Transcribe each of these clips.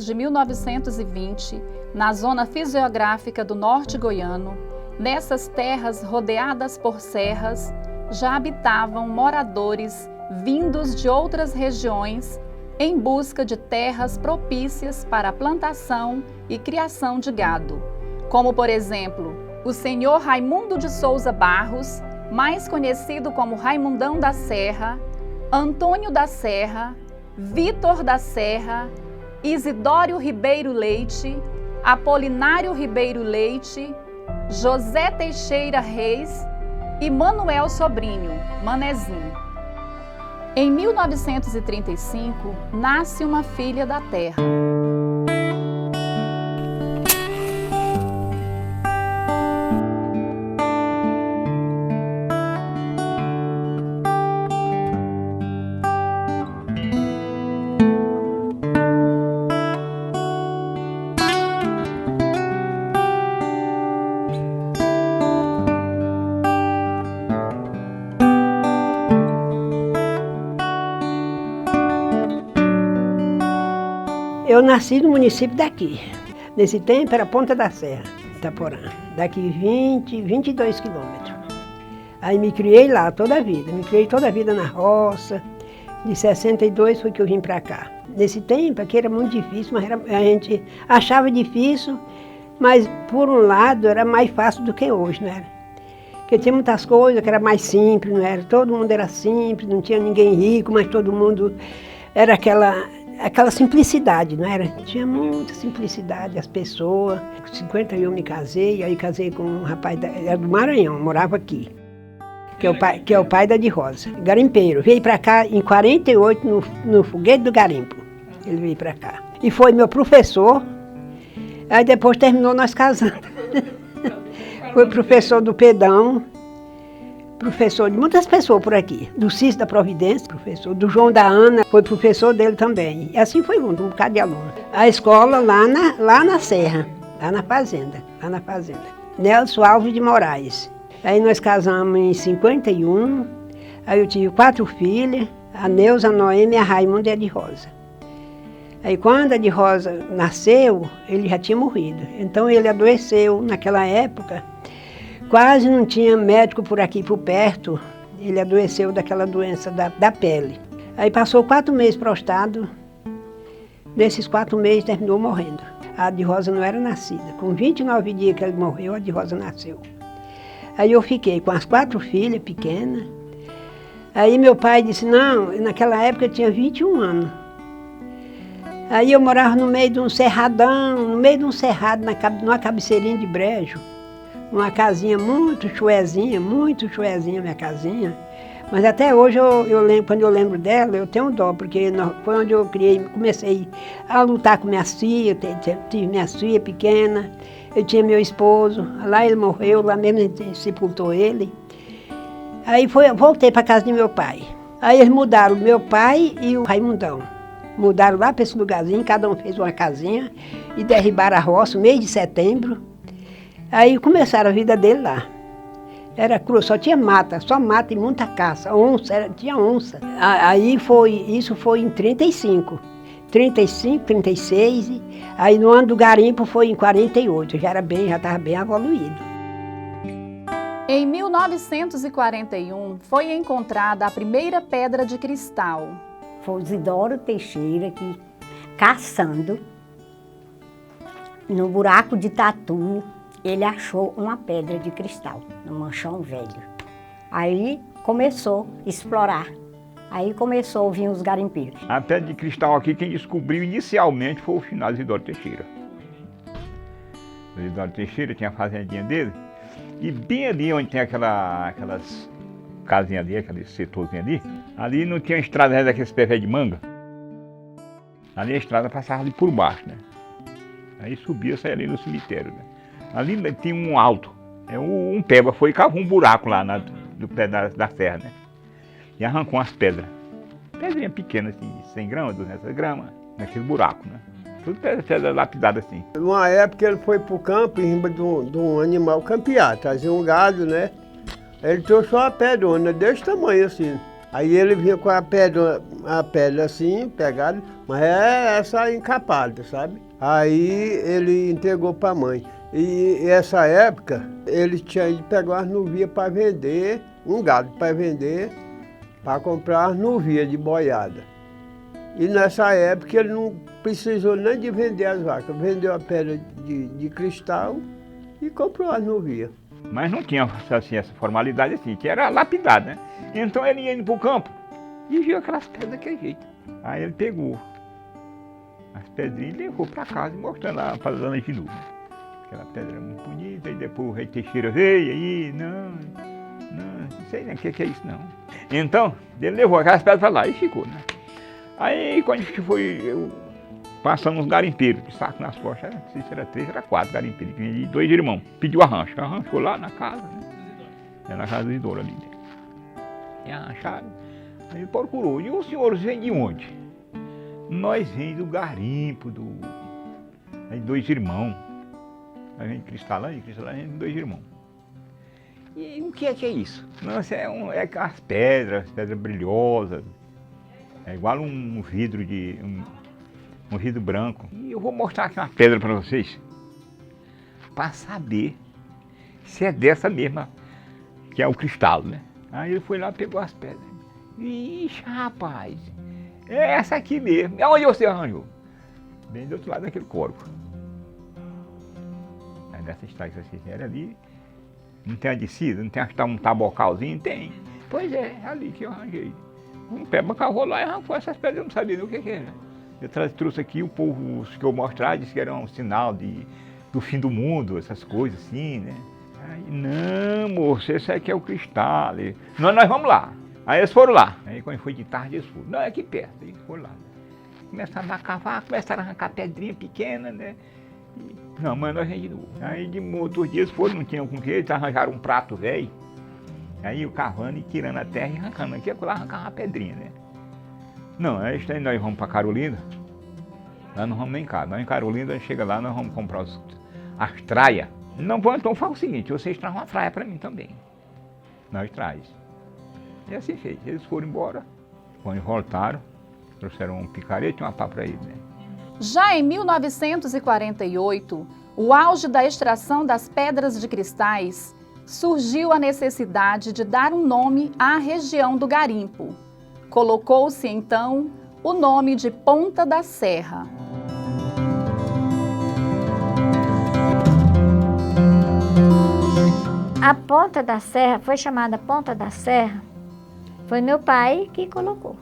de 1920, na zona fisiográfica do norte goiano, nessas terras rodeadas por serras, já habitavam moradores vindos de outras regiões em busca de terras propícias para a plantação e criação de gado, como, por exemplo, o senhor Raimundo de Souza Barros, mais conhecido como Raimundão da Serra, Antônio da Serra, Vitor da Serra, Isidório Ribeiro Leite, Apolinário Ribeiro Leite, José Teixeira Reis e Manuel Sobrinho, Manezinho. Em 1935, nasce uma filha da terra. Eu nasci no município daqui. Nesse tempo era Ponta da Serra, Itaporã. Daqui 22 quilômetros. Aí me criei lá toda a vida. Me criei toda a vida na roça. De 62 foi que eu vim para cá. Nesse tempo aqui era muito difícil, mas a gente achava difícil, mas por um lado era mais fácil do que hoje, não era? Porque tinha muitas coisas que era mais simples, não era? Todo mundo era simples, não tinha ninguém rico, mas todo mundo era aquela simplicidade, não era? Tinha muita simplicidade, as pessoas. Com 50 eu me casei, aí casei com um rapaz era do Maranhão, morava aqui. Que é o pai da de Rosa, garimpeiro. Veio para cá em 48 no foguete do garimpo. Ele veio para cá. E foi meu professor. Aí depois terminou nós casando. Foi professor do Pedão, professor de muitas pessoas por aqui, do Cícero da Providência, professor do João da Ana, foi professor dele também. E assim foi um bocado de aluno. A escola lá na Serra, lá na fazenda. Nelson Alves de Moraes. Aí nós casamos em 51, aí eu tive 4 filhas, a Neuza, a Noêmia, a Raimunda e a de Rosa. Aí quando a de Rosa nasceu, ele já tinha morrido. Então ele adoeceu naquela época. Quase não tinha médico por aqui, por perto. Ele adoeceu daquela doença da pele. Aí passou 4 meses prostrado. Nesses 4 meses terminou morrendo. A de Rosa não era nascida. Com 29 dias que ele morreu, a de Rosa nasceu. Aí eu fiquei com as 4 filhas pequenas. Aí meu pai disse, não, naquela época eu tinha 21 anos. Aí eu morava no meio de um cerradão, no meio de um cerrado, numa cabeceirinha de brejo. Uma casinha muito chuezinha minha casinha. Mas até hoje eu lembro, quando eu lembro dela, eu tenho dó, porque foi onde eu comecei a lutar com minhas filhas, tive minhas filhas pequenas, eu tinha meu esposo, lá ele morreu, lá mesmo a gente sepultou ele. Aí voltei para casa de meu pai. Aí eles mudaram o meu pai e o Raimundão. Mudaram lá para esse lugarzinho, cada um fez uma casinha e derribaram a roça no mês de setembro. Aí começaram a vida dele lá. Era cru, só tinha mata, só mata e muita caça. Tinha onça. Isso foi em 35, 36. Aí no ano do garimpo foi em 48, já estava bem evoluído. Em 1941 foi encontrada a primeira pedra de cristal. Foi o Isidoro Teixeira que, caçando, no buraco de tatu, ele achou uma pedra de cristal, no manchão velho. Aí começou a explorar. Aí começou a vir os garimpeiros. A pedra de cristal aqui, quem descobriu inicialmente foi o finado Isidoro Teixeira. O Isidoro Teixeira tinha a fazendinha dele, e bem ali onde tem aquelas casinhas ali, aquele setorzinho ali não tinha estrada daqueles pé velho de manga. Ali a estrada passava ali por baixo, né? Aí subia, saía ali no cemitério, né? Ali tinha um alto, um peba foi e cavou um buraco lá do pé da serra, né? E arrancou umas pedras. Pedrinha pequena, assim, 100 gramas, 200 gramas, naquele buraco, né? Tudo pedra lapidada assim. Numa época ele foi pro campo em cima de um animal campear, trazia um gado, né? Ele trouxe uma pedrona desse tamanho assim. Aí ele vinha com a pedra assim, pegada, mas é essa encapada, sabe? Aí ele entregou para a mãe. E essa época, ele tinha ido pegar umas nuvias para vender, um gado para vender, para comprar as nuvias de boiada. E nessa época ele não precisou nem de vender as vacas, vendeu a pedra de cristal e comprou as nuvias. Mas não tinha assim, essa formalidade assim, que era lapidado, né? Então ele ia indo para o campo e viu aquelas pedras daquele jeito. Aí ele pegou as pedrinhas e levou para casa, mostrando lá para a dona de novo. Aquela pedra muito bonita, e depois o rei Teixeira veio aí, não sei nem o que é isso não. Então, ele levou aquelas pedras para lá e ficou, né? Aí quando a gente foi, passamos uns garimpeiros, de saco nas costas, não sei se era 3, era 4 garimpeiros, que vinha de 2 irmãos, pediu arranjo, arranjou lá na casa, né? Era na casa do Isidoro ali, né? E arrancharam, aí ele procurou, e os senhores vêm de onde? Nós vem do garimpo, de 2 irmãos. A gente cristalante, vem de 2 irmãos. E o que é isso? Nossa, é as pedras brilhosas. É igual um vidro um vidro branco. E eu vou mostrar aqui uma pedra para vocês, para saber se é dessa mesma, que é o cristal, né? Aí ele foi lá e pegou as pedras. Ixi, rapaz, é essa aqui mesmo. É onde você arranjou? Bem do outro lado daquele corpo. Aí dessa estrada que vocês fizeram ali, não tem a descida, não tem um tabocalzinho? Tem. Pois é ali que eu arranjei. Um pé cavou lá e arrancou essas pedras, eu não sabia nem o que era. Eu trouxe aqui, o povo que eu mostrar disse que era um sinal do fim do mundo, essas coisas assim, né? Aí, não, moço, esse aqui é o cristal. Nós vamos lá. Aí eles foram lá. Aí quando foi de tarde eles foram. Não, é aqui perto. Aí eles foram lá. Começaram a cavar, começaram a arrancar pedrinha pequena, né? Não, mas nós vem de novo. Aí de outros dias foram, não tinham com o que, eles arranjaram um prato velho. Aí o cavando e tirando a terra e arrancando. Aqui lá arrancava uma pedrinha, né? Não, aí nós vamos para Carolina. Nós não vamos nem cá. Nós em Carolina, a gente chega lá, nós vamos comprar as traias. Não, então fala o seguinte, vocês trazem uma traia para mim também. Nós traz. E assim fez. Eles foram embora, quando voltaram, trouxeram um picareta e uma pá para eles, né? Já em 1948, o auge da extração das pedras de cristais, surgiu a necessidade de dar um nome à região do garimpo. Colocou-se então o nome de Ponta da Serra. A Ponta da Serra foi chamada Ponta da Serra, foi meu pai que colocou.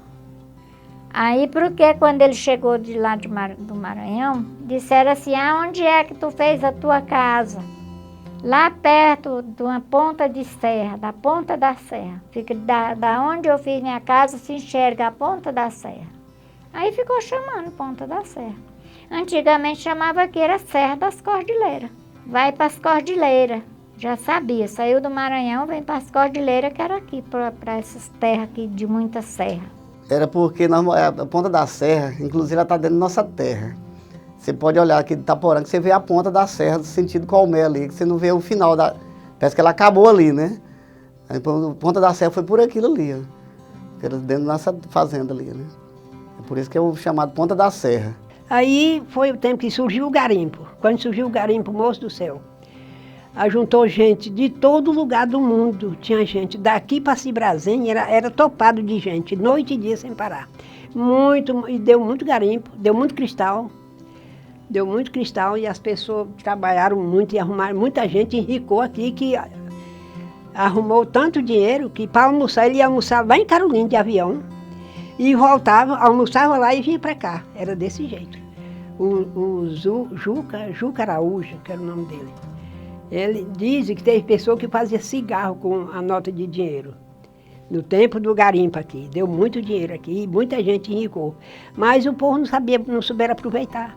Aí, porque quando ele chegou de lá do Maranhão, disseram assim, aonde é que tu fez a tua casa? Lá perto de uma ponta de serra, da Ponta da Serra. Fica da onde eu fiz minha casa, se enxerga a Ponta da Serra. Aí ficou chamando Ponta da Serra. Antigamente chamava que era Serra das Cordilheiras. Vai para as Cordilheiras. Já sabia, saiu do Maranhão, vem para as Cordilheiras, que era aqui, para essas terras aqui de muita serra. Era porque a Ponta da Serra, inclusive, ela está dentro da nossa terra. Você pode olhar aqui de Itaporã, que você vê a ponta da serra, do sentido Colmé ali, que você não vê o final da... Parece que ela acabou ali, né? A Ponta da Serra foi por aquilo ali, ó. Era dentro da nossa fazenda ali, né? É por isso que é o chamado Ponta da Serra. Aí foi o tempo que surgiu o garimpo. Quando surgiu o garimpo, moço do céu, ajuntou gente de todo lugar do mundo. Tinha gente daqui para Cibrazenha, era topado de gente, noite e dia sem parar. E deu muito garimpo, deu muito cristal. Deu muito cristal e as pessoas trabalharam muito e arrumaram. Muita gente enricou aqui, que arrumou tanto dinheiro que para almoçar, ele ia almoçar lá em Carolina de avião e voltava, almoçava lá e vinha para cá. Era desse jeito. O Juca Araújo, que era o nome dele, ele diz que teve pessoa que fazia cigarro com a nota de dinheiro. No tempo do garimpo aqui, deu muito dinheiro aqui, muita gente enricou. Mas o povo não souberam aproveitar.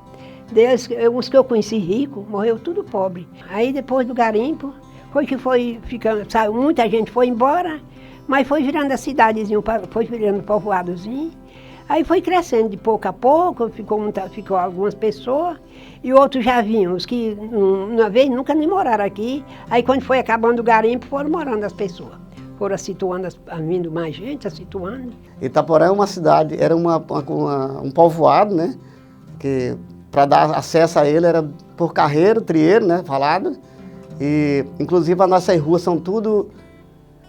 Os que eu conheci rico, morreu tudo pobre. Aí depois do garimpo, foi ficando, sabe, muita gente foi embora, mas foi virando a cidadezinha, foi virando povoadozinho. Aí foi crescendo de pouco a pouco, ficou algumas pessoas, e outros já vinham, os que uma vez nunca nem moraram aqui. Aí quando foi acabando o garimpo, foram morando as pessoas. foram situando, vindo mais gente, situando. Itaporã é uma cidade, era um povoado, né? Que para dar acesso a ele era por carreiro, trieiro, né? Falado. E inclusive as nossas ruas são tudo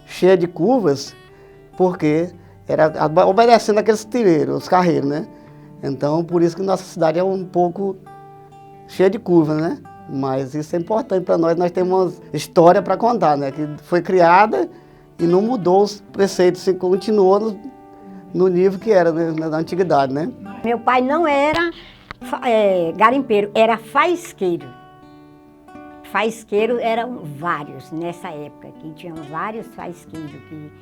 cheias de curvas, porque era obedecendo aqueles trieiros, os carreiros, né? Então por isso que nossa cidade é um pouco cheia de curvas, né? Mas isso é importante para nós temos história para contar, né? Que foi criada e não mudou os preceitos, se continuou no nível que era, né? Na antiguidade, né? Meu pai não era garimpeiro, era faisqueiro. Faisqueiro eram vários nessa época, que tinham vários faisqueiros que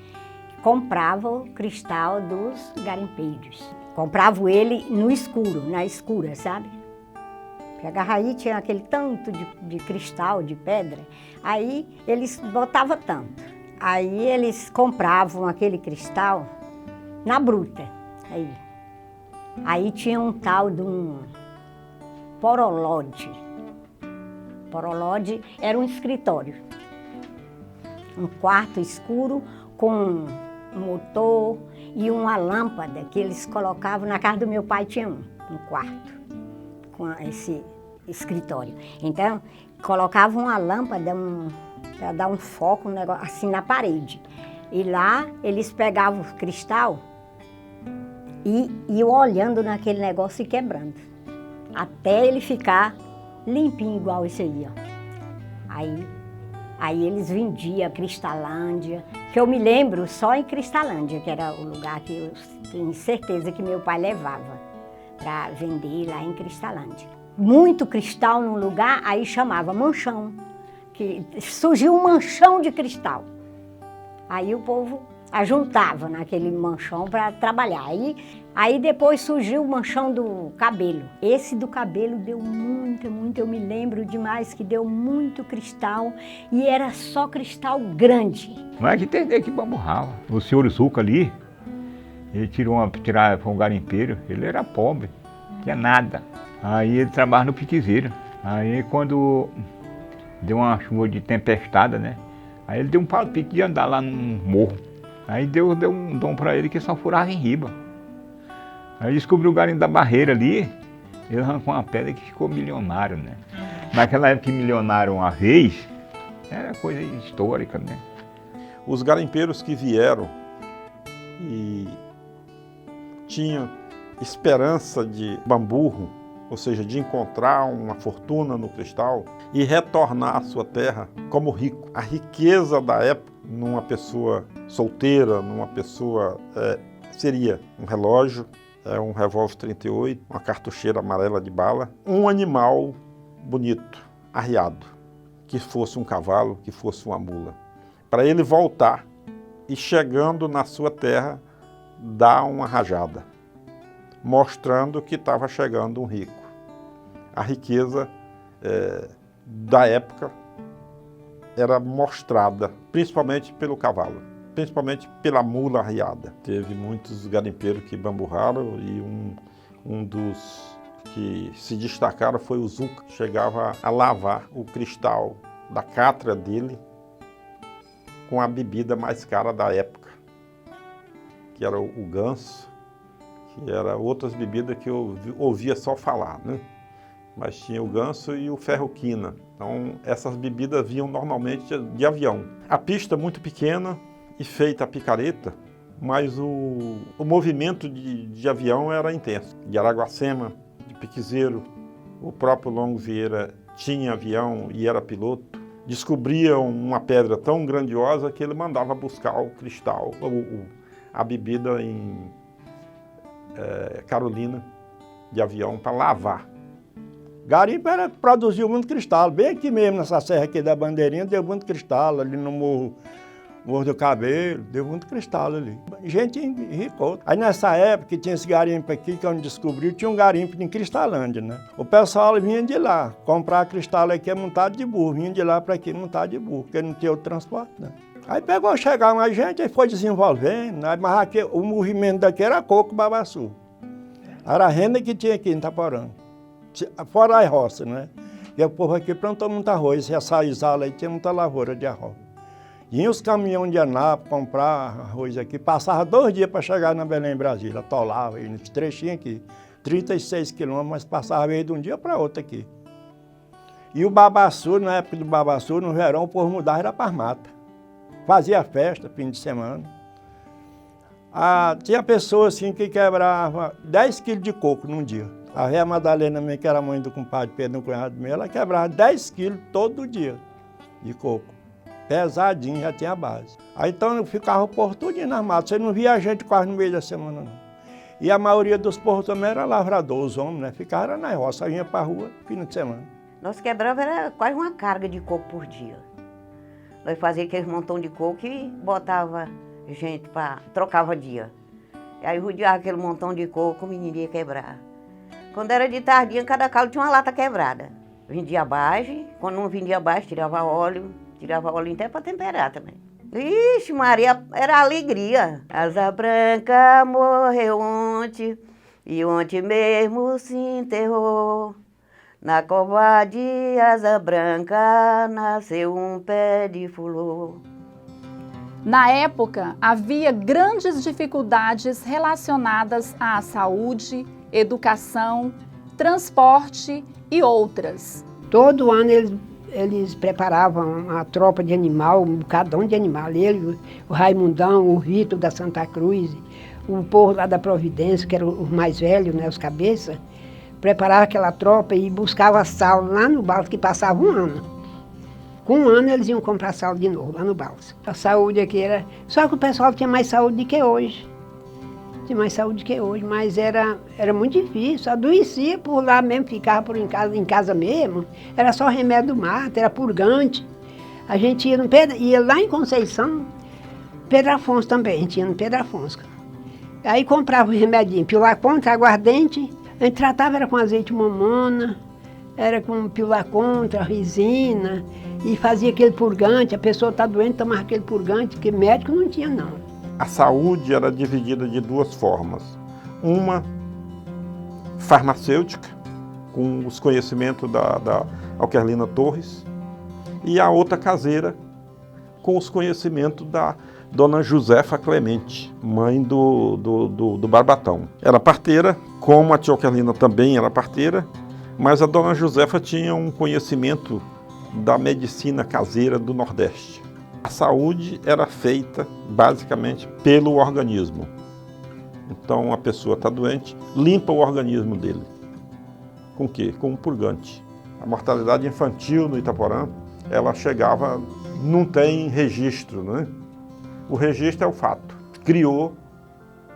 compravam o cristal dos garimpeiros. Compravam ele no escuro, na escura, sabe? Porque a Garraí tinha aquele tanto de cristal, de pedra, aí eles botavam tanto. Aí eles compravam aquele cristal na bruta. Aí tinha um tal de um porolode. Porolode era um escritório. Um quarto escuro com um motor e uma lâmpada que eles colocavam. Na casa do meu pai tinha um quarto com esse escritório. Então, colocavam uma lâmpada para dar um foco, um negócio assim na parede. E lá eles pegavam o cristal e iam olhando naquele negócio e quebrando. Até ele ficar limpinho igual esse aí, ó. Aí eles vendiam Cristalândia, que eu me lembro só em Cristalândia, que era o lugar que eu tenho certeza que meu pai levava para vender lá em Cristalândia. Muito cristal num lugar, aí chamava manchão, que surgiu um manchão de cristal. Aí o povo ajuntava naquele manchão para trabalhar. Aí depois surgiu o manchão do cabelo. Esse do cabelo deu muito, eu me lembro demais que deu muito cristal e era só cristal grande. Mas que tem que bamburrava. O senhor Zuca ali, ele foi um garimpeiro, ele era pobre, não tinha nada. Aí ele trabalhava no piquezeiro. Aí quando deu uma chuva de tempestade, né? Aí ele deu um palpite de andar lá num morro. Aí Deus deu um dom para ele que só furava em riba. Aí descobriu o garimpo da barreira ali, ele arrancou uma pedra que ficou milionário, né? Naquela época que milionário uma vez, era coisa histórica, né? Os garimpeiros que vieram e tinham esperança de bamburro, ou seja, de encontrar uma fortuna no cristal e retornar à sua terra como rico. A riqueza da época, numa pessoa solteira, numa pessoa, seria um relógio, um revólver 38, uma cartucheira amarela de bala, um animal bonito, arriado, que fosse um cavalo, que fosse uma mula, para ele voltar e, chegando na sua terra, dar uma rajada, mostrando que estava chegando um rico. A riqueza da época era mostrada principalmente pelo cavalo, principalmente pela mula arriada. Teve muitos garimpeiros que bamburraram e um dos que se destacaram foi o Zuca. Chegava a lavar o cristal da cátedra dele com a bebida mais cara da época, que era o ganso, que era outras bebidas que eu ouvia só falar, né? Mas tinha o ganso e o ferro-quina. Então essas bebidas vinham normalmente de avião. A pista muito pequena e feita a picareta, mas o movimento de avião era intenso. De Araguacema, de Piquezeiro, o próprio Longo Vieira tinha avião e era piloto. Descobriam uma pedra tão grandiosa que ele mandava buscar o cristal, a bebida em Carolina, de avião, para lavar. Garimpo produziu muito cristal, bem aqui mesmo, nessa serra aqui da Bandeirinha, deu muito cristal, ali no Morro do Cabelo, deu muito cristal ali. Gente enricou. Aí nessa época que tinha esse garimpo aqui, que eu descobri, tinha um garimpo em Cristalândia, né? O pessoal vinha de lá, comprar cristal aqui montado de burro, vinha de lá para aqui montado de burro, porque não tinha outro transporte, né? Aí pegou, chegar mais gente, aí foi desenvolvendo, né? Mas aqui, o movimento daqui era coco, babaçu. Era a renda que tinha aqui em Itaporã. Fora as roças, né? E o povo aqui plantou muito arroz, essa isala aí tinha muita lavoura de arroz. Vinha os caminhões de Anápolis comprar arroz aqui, passava 2 dias para chegar na Belém, Brasília, atolava aí nesse trechinho aqui, 36 quilômetros, mas passava aí de um dia para outro aqui. E o babaçu, na época do babaçu, no verão, o povo mudava era para as matas. Fazia festa, fim de semana. Tinha pessoas assim que quebrava 10 quilos de coco num dia. A Véia Madalena, minha, que era mãe do compadre Pedro, um cunhado meu, ela quebrava 10 quilos todo dia de coco. Pesadinho, já tinha base. Aí então ficava o povo tudinho nas matas. Você não via a gente quase no meio da semana, não. E a maioria dos povos também era lavrador, os homens, né? Ficaram na roça, vinha para a rua, fim de semana. Nós quebrava era quase uma carga de coco por dia. Nós fazíamos aqueles montão de coco e botava gente para trocava dia. E aí rodeava aquele montão de coco, o menino ia quebrar. Quando era de tardinha, cada calo tinha uma lata quebrada. Vendia base, quando não vendia base, tirava óleo até para temperar também. Ixi, Maria, era alegria. Asa Branca morreu ontem, e ontem mesmo se enterrou. Na cova de Asa Branca nasceu um pé de fulô. Na época, havia grandes dificuldades relacionadas à saúde, educação, transporte e outras. Todo ano eles preparavam uma tropa de animal, um bocadão de animal. Ele, o Raimundão, o Rito da Santa Cruz, o povo lá da Providência, que era os mais velhos, né, os cabeças, preparava aquela tropa e buscava sal lá no balsa, que passava um ano. Com um ano eles iam comprar sal de novo, lá no balsa. A saúde aqui era... Só que o pessoal tinha mais saúde do que hoje. Tinha mais saúde que hoje, mas era muito difícil. Adoecia por lá mesmo, ficava por em casa mesmo. Era só remédio do mato, era purgante. A gente ia lá em Conceição, Pedro Afonso também, a gente ia no Pedro Afonso. Aí comprava o remedinho, pilar contra, aguardente. A gente tratava, era com azeite momona, era com pilar contra, resina, e fazia aquele purgante. A pessoa está doente, tomava aquele purgante, porque médico não tinha não. A saúde era dividida de 2 formas. Uma farmacêutica, com os conhecimentos da Alquerlina Torres, e a outra caseira, com os conhecimentos da Dona Josefa Clemente, mãe do Barbatão. Era parteira, como a tia Alquerlina também era parteira, mas a Dona Josefa tinha um conhecimento da medicina caseira do Nordeste. A saúde era feita basicamente pelo organismo. Então a pessoa está doente, limpa o organismo dele. Com o quê? Com um purgante. A mortalidade infantil no Itaporã, ela chegava, não tem registro, né? O registro é o fato. Criou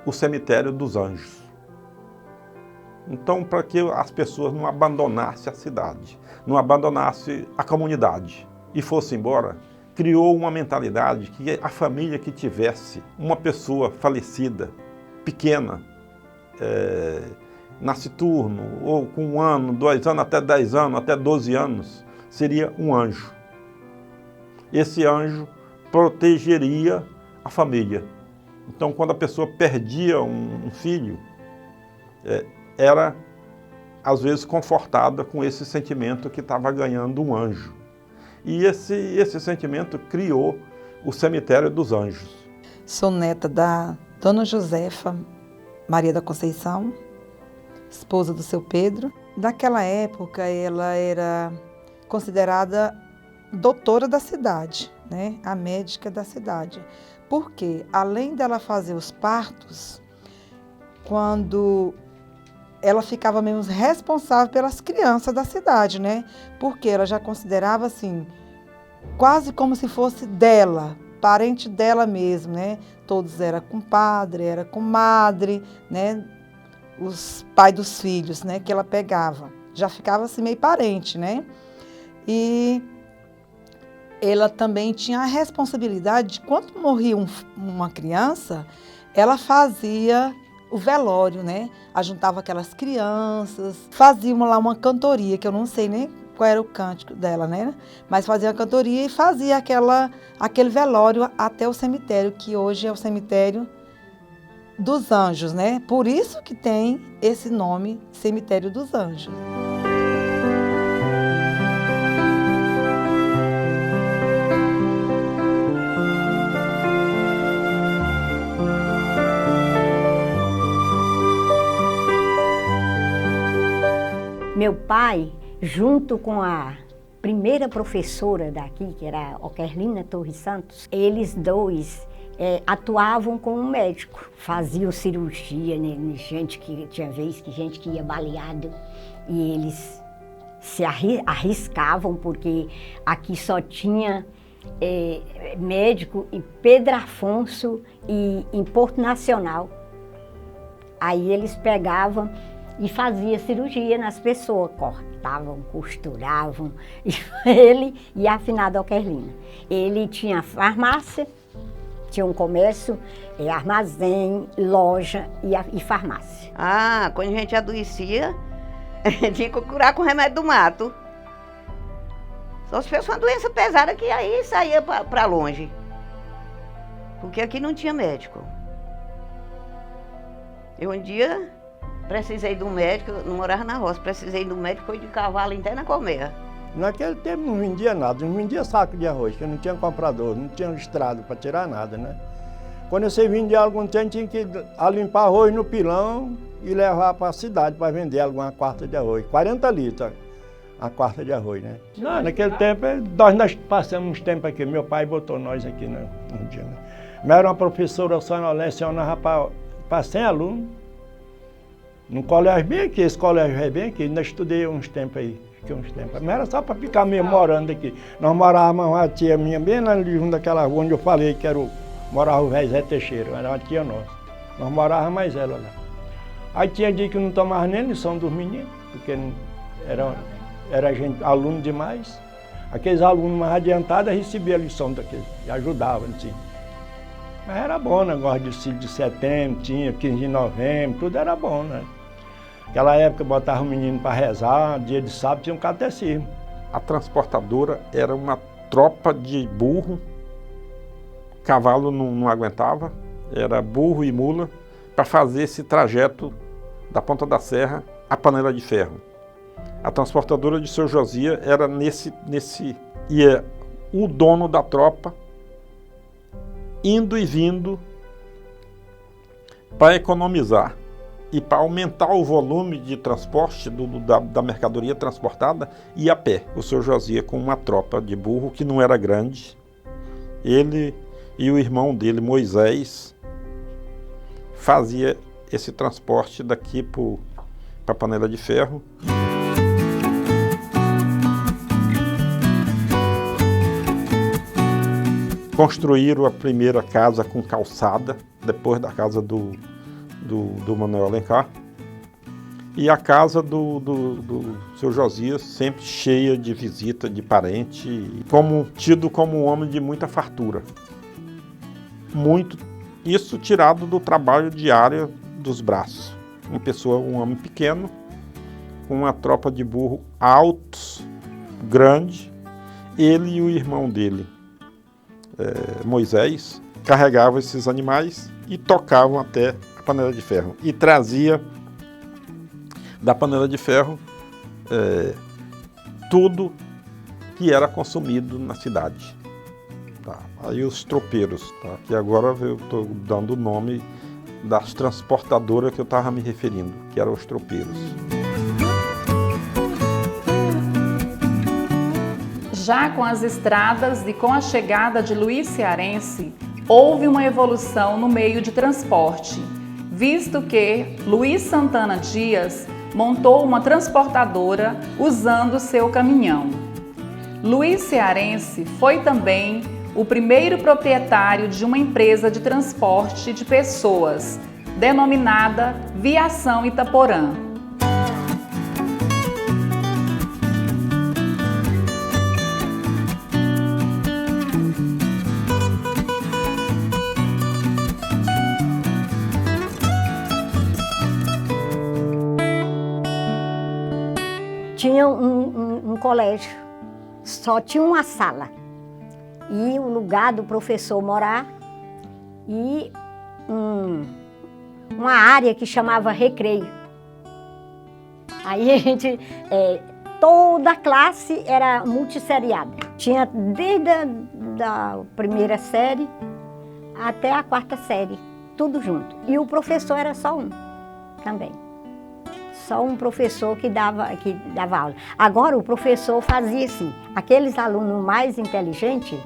o cemitério dos anjos. Então, para que as pessoas não abandonassem a cidade, não abandonassem a comunidade e fossem embora, criou uma mentalidade que a família que tivesse uma pessoa falecida, pequena, nasciturno, ou com 1 ano, 2 anos, até 10 anos, até 12 anos, seria um anjo. Esse anjo protegeria a família. Então, quando a pessoa perdia um filho, era, às vezes, confortada com esse sentimento que estava ganhando um anjo. E esse sentimento criou o cemitério dos anjos. Sou neta da Dona Josefa Maria da Conceição, esposa do seu Pedro. Naquela época, ela era considerada doutora da cidade, né? A médica da cidade. Porque, além dela fazer os partos, quando ela ficava mesmo responsável pelas crianças da cidade, né? Porque ela já considerava, assim, quase como se fosse dela, parente dela mesmo, né? Todos eram compadre, era comadre, né? Os pais dos filhos, né? Que ela pegava. Já ficava assim meio parente, né? E ela também tinha a responsabilidade de quando morria uma criança, ela fazia o velório, né? Ajuntava aquelas crianças, fazia lá uma cantoria, que eu não sei nem qual era o cântico dela, né? Mas fazia a cantoria e fazia aquele velório até o cemitério, que hoje é o cemitério dos Anjos, né? Por isso que tem esse nome, Cemitério dos Anjos. Meu pai, junto com a primeira professora daqui, que era a Oquerlina Torres Santos, eles dois atuavam como médico, faziam cirurgia, né, gente que tinha vez que gente que ia baleado e eles se arriscavam porque aqui só tinha médico em Pedro Afonso e em Porto Nacional. Aí eles pegavam e faziam cirurgia nas pessoas, cortavam, costuravam, ele e a afinada Oquerlina. Ele tinha farmácia, tinha um comércio, armazém, loja e farmácia. Ah, quando a gente adoecia, tinha que curar com remédio do mato. Só se fosse uma doença pesada que aí saía para longe. Porque aqui não tinha médico. Eu um dia precisei de um médico, eu não morava na roça, precisei de um médico, foi de cavalo até na colmeia. Naquele tempo não vendia nada, não vendia saco de arroz, porque não tinha comprador, não tinha estrado para tirar nada, né? Quando você vendia algum tempo, tinha que limpar arroz no pilão e levar para a cidade para vender alguma quarta de arroz. 40 litros a quarta de arroz, né? Não, naquele tempo, nós passamos uns tempos aqui, meu pai botou nós aqui no dia, né? Mas era uma professora só, lecionava para 100 alunos. No colégio bem aqui, esse colégio é bem aqui, ainda estudei uns tempos aí. Mas era só para ficar mesmo morando aqui. Nós morávamos uma tia minha bem lá junto daquela rua onde eu falei que morava o velho Zé Teixeira, era uma tia nossa. Nós morávamos mais ela lá. Aí tinha dia que não tomava nem lição dos meninos, porque era gente, aluno demais. Aqueles alunos mais adiantados recebiam a lição daqueles, e ajudavam, assim. Mas era bom o negócio de 5 de setembro, tinha 15 de novembro, tudo era bom, né? Naquela época botava o menino para rezar, dia de sábado tinha um catecismo. A transportadora era uma tropa de burro, cavalo não aguentava, era burro e mula, para fazer esse trajeto da Ponta da Serra à Panela de Ferro. A transportadora de Seu Josias era ia o dono da tropa indo e vindo para economizar e para aumentar o volume de transporte da mercadoria transportada, ia a pé. O Seu Josias com uma tropa de burro que não era grande, ele e o irmão dele, Moisés, fazia esse transporte daqui para a Panela de Ferro. Construíram a primeira casa com calçada, depois da casa do Manuel Alencar. E a casa do Seu Josias sempre cheia de visita, de parente, tido como um homem de muita fartura. Isso tirado do trabalho diário dos braços. Um homem pequeno, com uma tropa de burro altos, grande, ele e o irmão dele, Moisés, carregavam esses animais e tocavam até a Panela de Ferro. E trazia da Panela de Ferro tudo que era consumido na cidade. Tá. Aí os tropeiros, tá? Que agora eu estou dando o nome das transportadoras que eu estava me referindo, que eram os tropeiros. Já com as estradas e com a chegada de Luiz Cearense, houve uma evolução no meio de transporte, visto que Luiz Santana Dias montou uma transportadora usando seu caminhão. Luiz Cearense foi também o primeiro proprietário de uma empresa de transporte de pessoas, denominada Viação Itaporã. Tinha um colégio, só tinha uma sala e o lugar do professor morar e uma área que chamava recreio. Aí a gente, toda a classe era multisseriada. Tinha desde a primeira série até a quarta série, tudo junto. E o professor era só um também. só um professor que dava aula. Agora o professor fazia assim, aqueles alunos mais inteligentes,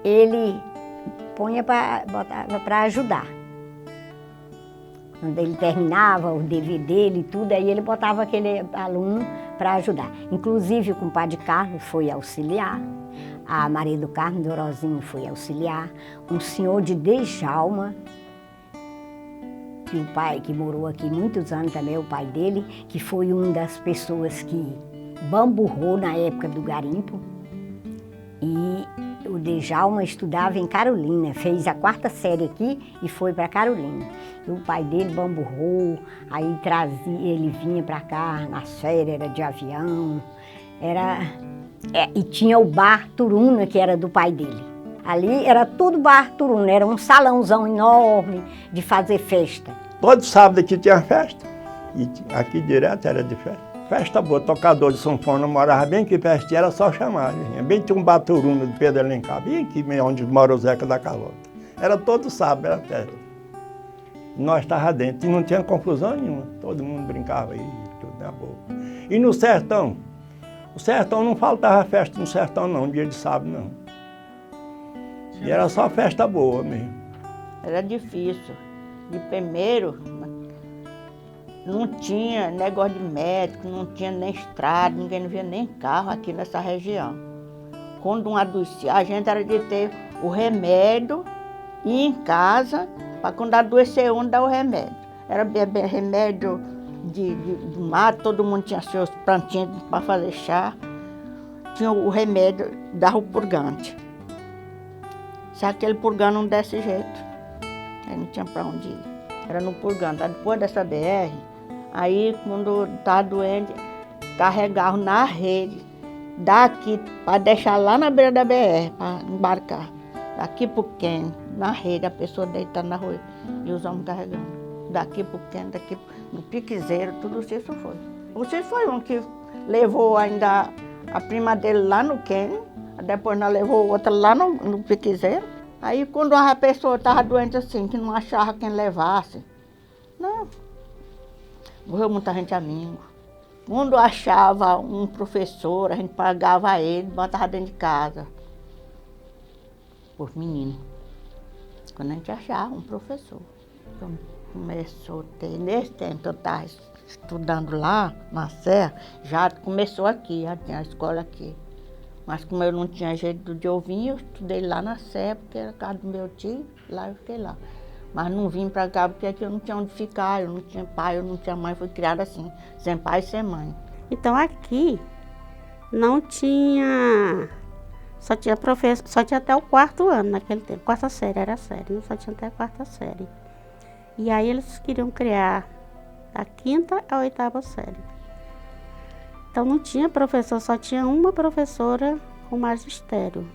ele botava para ajudar. Quando ele terminava o dever dele e tudo, aí ele botava aquele aluno para ajudar. Inclusive o compadre Carlos foi auxiliar, a Maria do Carmo Dorozinho foi auxiliar, um senhor de Djalma, que o pai, que morou aqui muitos anos também, o pai dele, que foi uma das pessoas que bamburrou na época do garimpo. E o Djalma estudava em Carolina, fez a 4ª série aqui e foi para Carolina. E o pai dele bamburrou, aí ele vinha para cá, nas férias, era de avião, e tinha o bar Turuna, que era do pai dele. Ali era tudo bar Turuna, era um salãozão enorme de fazer festa. Todo sábado aqui tinha festa, e aqui direto era de festa. Festa boa, tocador de sanfona morava bem aqui perto, era só chamar. Bem tinha um Baturuna de Pedro Alencar, bem aqui onde mora o Zeca da Calota. Era todo sábado, era festa. Nós estávamos dentro e não tinha confusão nenhuma, todo mundo brincava aí, tudo na boa. E no sertão? O sertão não faltava festa no sertão não, dia de sábado não. E era só festa boa mesmo. Era difícil. De primeiro, não tinha negócio de médico, não tinha nem estrada, ninguém não via nem carro aqui nessa região. Quando um adoecia, a gente era de ter o remédio, ir em casa, para quando adoecer um, dar o remédio. Era beber remédio de mato, todo mundo tinha seus plantinhos para fazer chá. Tinha o remédio, dava o purgante. Se aquele purgante não desse jeito, aí não tinha para onde ir. Era no purgante. Depois dessa BR, aí quando estava doente, carregavam na rede, daqui, para deixar lá na beira da BR, para embarcar. Daqui para o Quênia, na rede, a pessoa deitando na rua e os homens carregando. Daqui para o Quênia, daqui no Piquezeiro, tudo isso foi. O Cício foi um que levou ainda a prima dele lá no Quênia, depois nós levou outra lá no Piquezeiro. Aí quando a pessoa estava doente assim, que não achava quem levasse, não, morreu muita gente amigo. Quando achava um professor, a gente pagava ele, botava dentro de casa, por menino. Quando a gente achava um professor. Então, começou a ter, nesse tempo que eu estava estudando lá, na Serra, já começou aqui, já tinha a escola aqui. Mas como eu não tinha jeito de ouvir, eu estudei lá na Serra, porque era a casa do meu tio, lá eu fiquei lá. Mas não vim para cá porque aqui eu não tinha onde ficar, eu não tinha pai, eu não tinha mãe, fui criada assim, sem pai e sem mãe. Então aqui não tinha, só tinha professor, só tinha até o 4º ano naquele tempo, 4ª série era a série, só tinha até a 4ª série. E aí eles queriam criar a 5ª a 8ª série. Então não tinha professor, só tinha uma professora com magistério,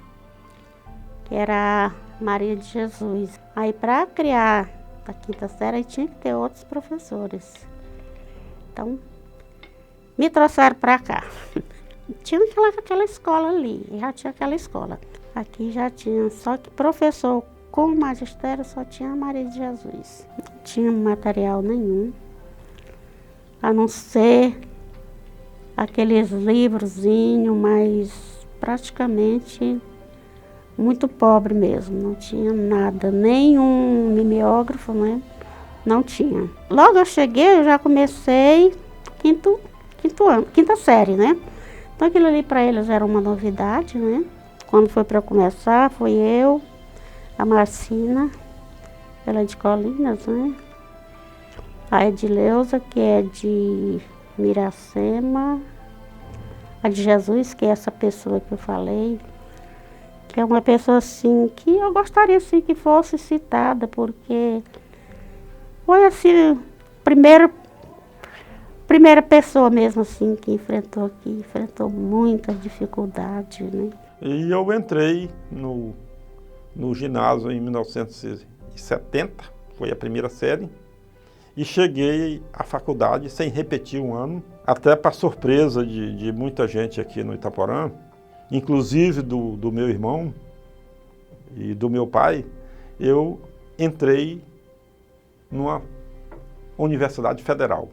que era a Maria de Jesus. Aí para criar a 5ª série tinha que ter outros professores. Então me trouxeram para cá. Tinha aquela escola ali, já tinha aquela escola. Aqui já tinha, só que professor com magistério só tinha a Maria de Jesus. Não tinha material nenhum, a não ser aqueles livrozinhos, mas praticamente muito pobre mesmo, não tinha nada, nem um mimeógrafo, né? Não tinha. Logo eu cheguei, eu já comecei 5ª série, né? Então aquilo ali para eles era uma novidade, né? Quando foi para começar, foi eu, a Marcina, ela é de Colinas, né? A Edileuza, que é de Miracema, a de Jesus, que é essa pessoa que eu falei, que é uma pessoa assim, que eu gostaria assim, que fosse citada, porque foi assim, primeira pessoa mesmo assim, que enfrentou muita dificuldade, né? E eu entrei no ginásio em 1970, foi a 1ª série, e cheguei à faculdade sem repetir um ano, até para surpresa de muita gente aqui no Itaporã, inclusive do meu irmão e do meu pai. Eu entrei numa universidade federal,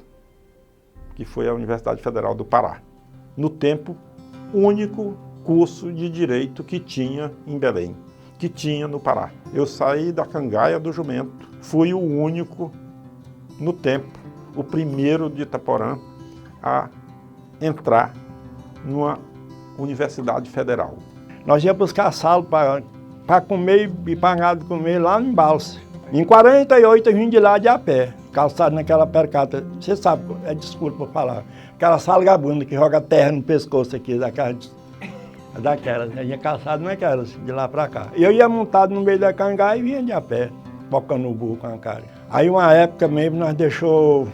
que foi a Universidade Federal do Pará. No tempo, único curso de direito que tinha em Belém, que tinha no Pará. Eu saí da Cangaia do Jumento, fui o único, no tempo, o primeiro de Itaporã a entrar numa universidade federal. Nós íamos buscar salo para comer e pagar de comer lá em Balsa. Em 48 eu vim de lá de a pé, calçado naquela percata. Você sabe, desculpa por falar, aquela salgabunda que joga terra no pescoço aqui, daquelas, né? Ia calçado naquelas, de lá para cá. Eu ia montado no meio da cangaia e vinha de a pé, bocando o burro com a cara. Aí uma época mesmo nós deixou,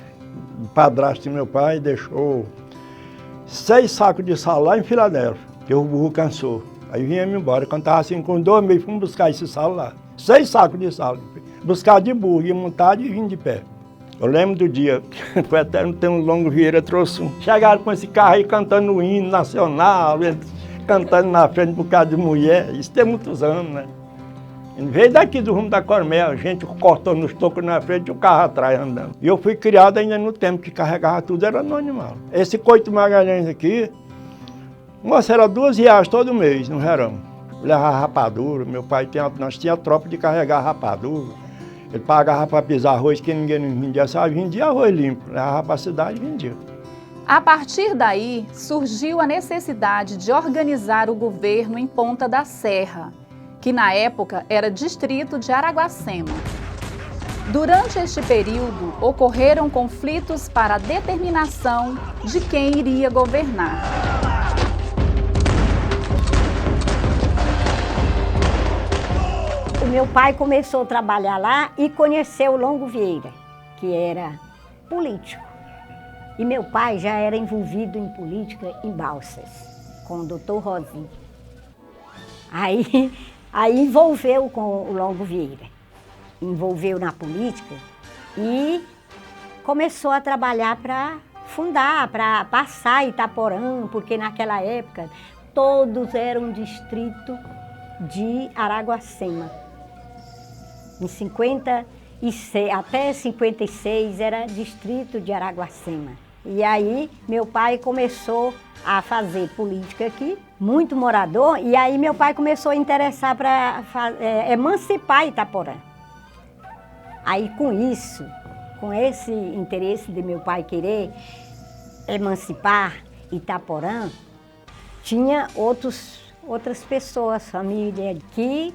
o padrasto de meu pai deixou 6 sacos de sal lá em Filadélfia, que o burro cansou. Aí vinha-me embora. Quando estava assim com 2 meses, fomos buscar esse sal lá. 6 sacos de sal. Buscar de burro, ia montado e vim de pé. Eu lembro do dia, foi até no tempo Longo Vieira, trouxe um. Chegaram com esse carro aí cantando o hino nacional, cantando na frente por causa de mulher. Isso tem muitos anos, né? Veio daqui do rumo da Cormel, a gente cortou nos tocos na frente e o carro atrás andando. E eu fui criado ainda no tempo que carregava tudo, era no animal. Esse Coito Magalhães aqui, moça, era R$2 todo mês no verão. Levava rapadura, meu pai nós tínhamos tropa de carregar rapadura. Ele pagava para pisar arroz que ninguém não vendia, só vendia arroz limpo. Levava para a cidade e vendia. A partir daí, surgiu a necessidade de organizar o governo em Ponta da Serra, que na época era distrito de Araguacema. Durante este período, ocorreram conflitos para a determinação de quem iria governar. O meu pai começou a trabalhar lá e conheceu o Longo Vieira, que era político. E meu pai já era envolvido em política em Balsas, com o doutor Rosinho. Aí envolveu com o Longo Vieira, envolveu na política e começou a trabalhar para fundar, para passar Itaporã, porque naquela época todos eram distrito de Araguacema. Em 56, até 56 era distrito de Araguacema. E aí meu pai começou a fazer política aqui, muito morador, e aí meu pai começou a interessar para emancipar Itaporã. Aí com isso, com esse interesse de meu pai querer emancipar Itaporã, tinha outras pessoas, família, que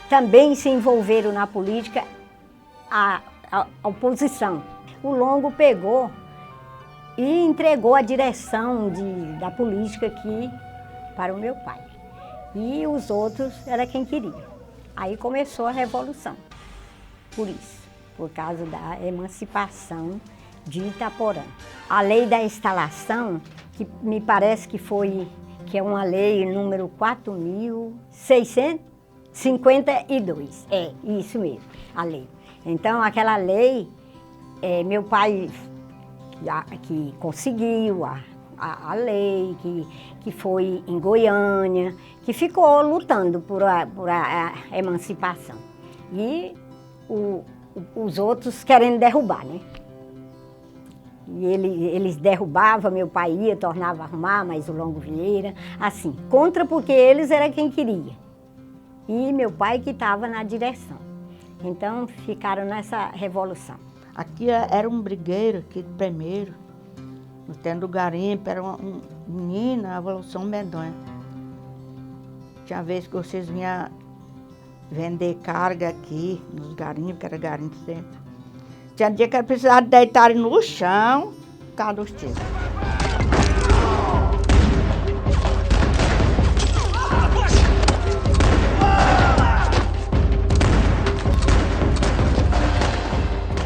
também se envolveram na política, a oposição. O Longo pegou e entregou a direção da política aqui para o meu pai. E os outros era quem queria. Aí começou a revolução, por isso, por causa da emancipação de Itaporã. A lei da instalação, que me parece que é uma lei número 4.652. É, isso mesmo, a lei. Então, aquela lei, meu pai que conseguiu a lei, que foi em Goiânia, que ficou lutando por a emancipação. E os outros querendo derrubar, né? E eles derrubavam, meu pai ia, tornava a arrumar, mas o Longo Vieira, assim, contra porque eles era quem queria. E meu pai que estava na direção. Então, ficaram nessa revolução. Aqui era um brigueiro, aqui primeiro, no tempo do garimpo, era uma menina, a Evolução Medonha. Tinha vez que vocês vinham vender carga aqui, nos garimpos, que era garimpo sempre. Tinha dia que precisava deitar no chão, por causa dos tiros.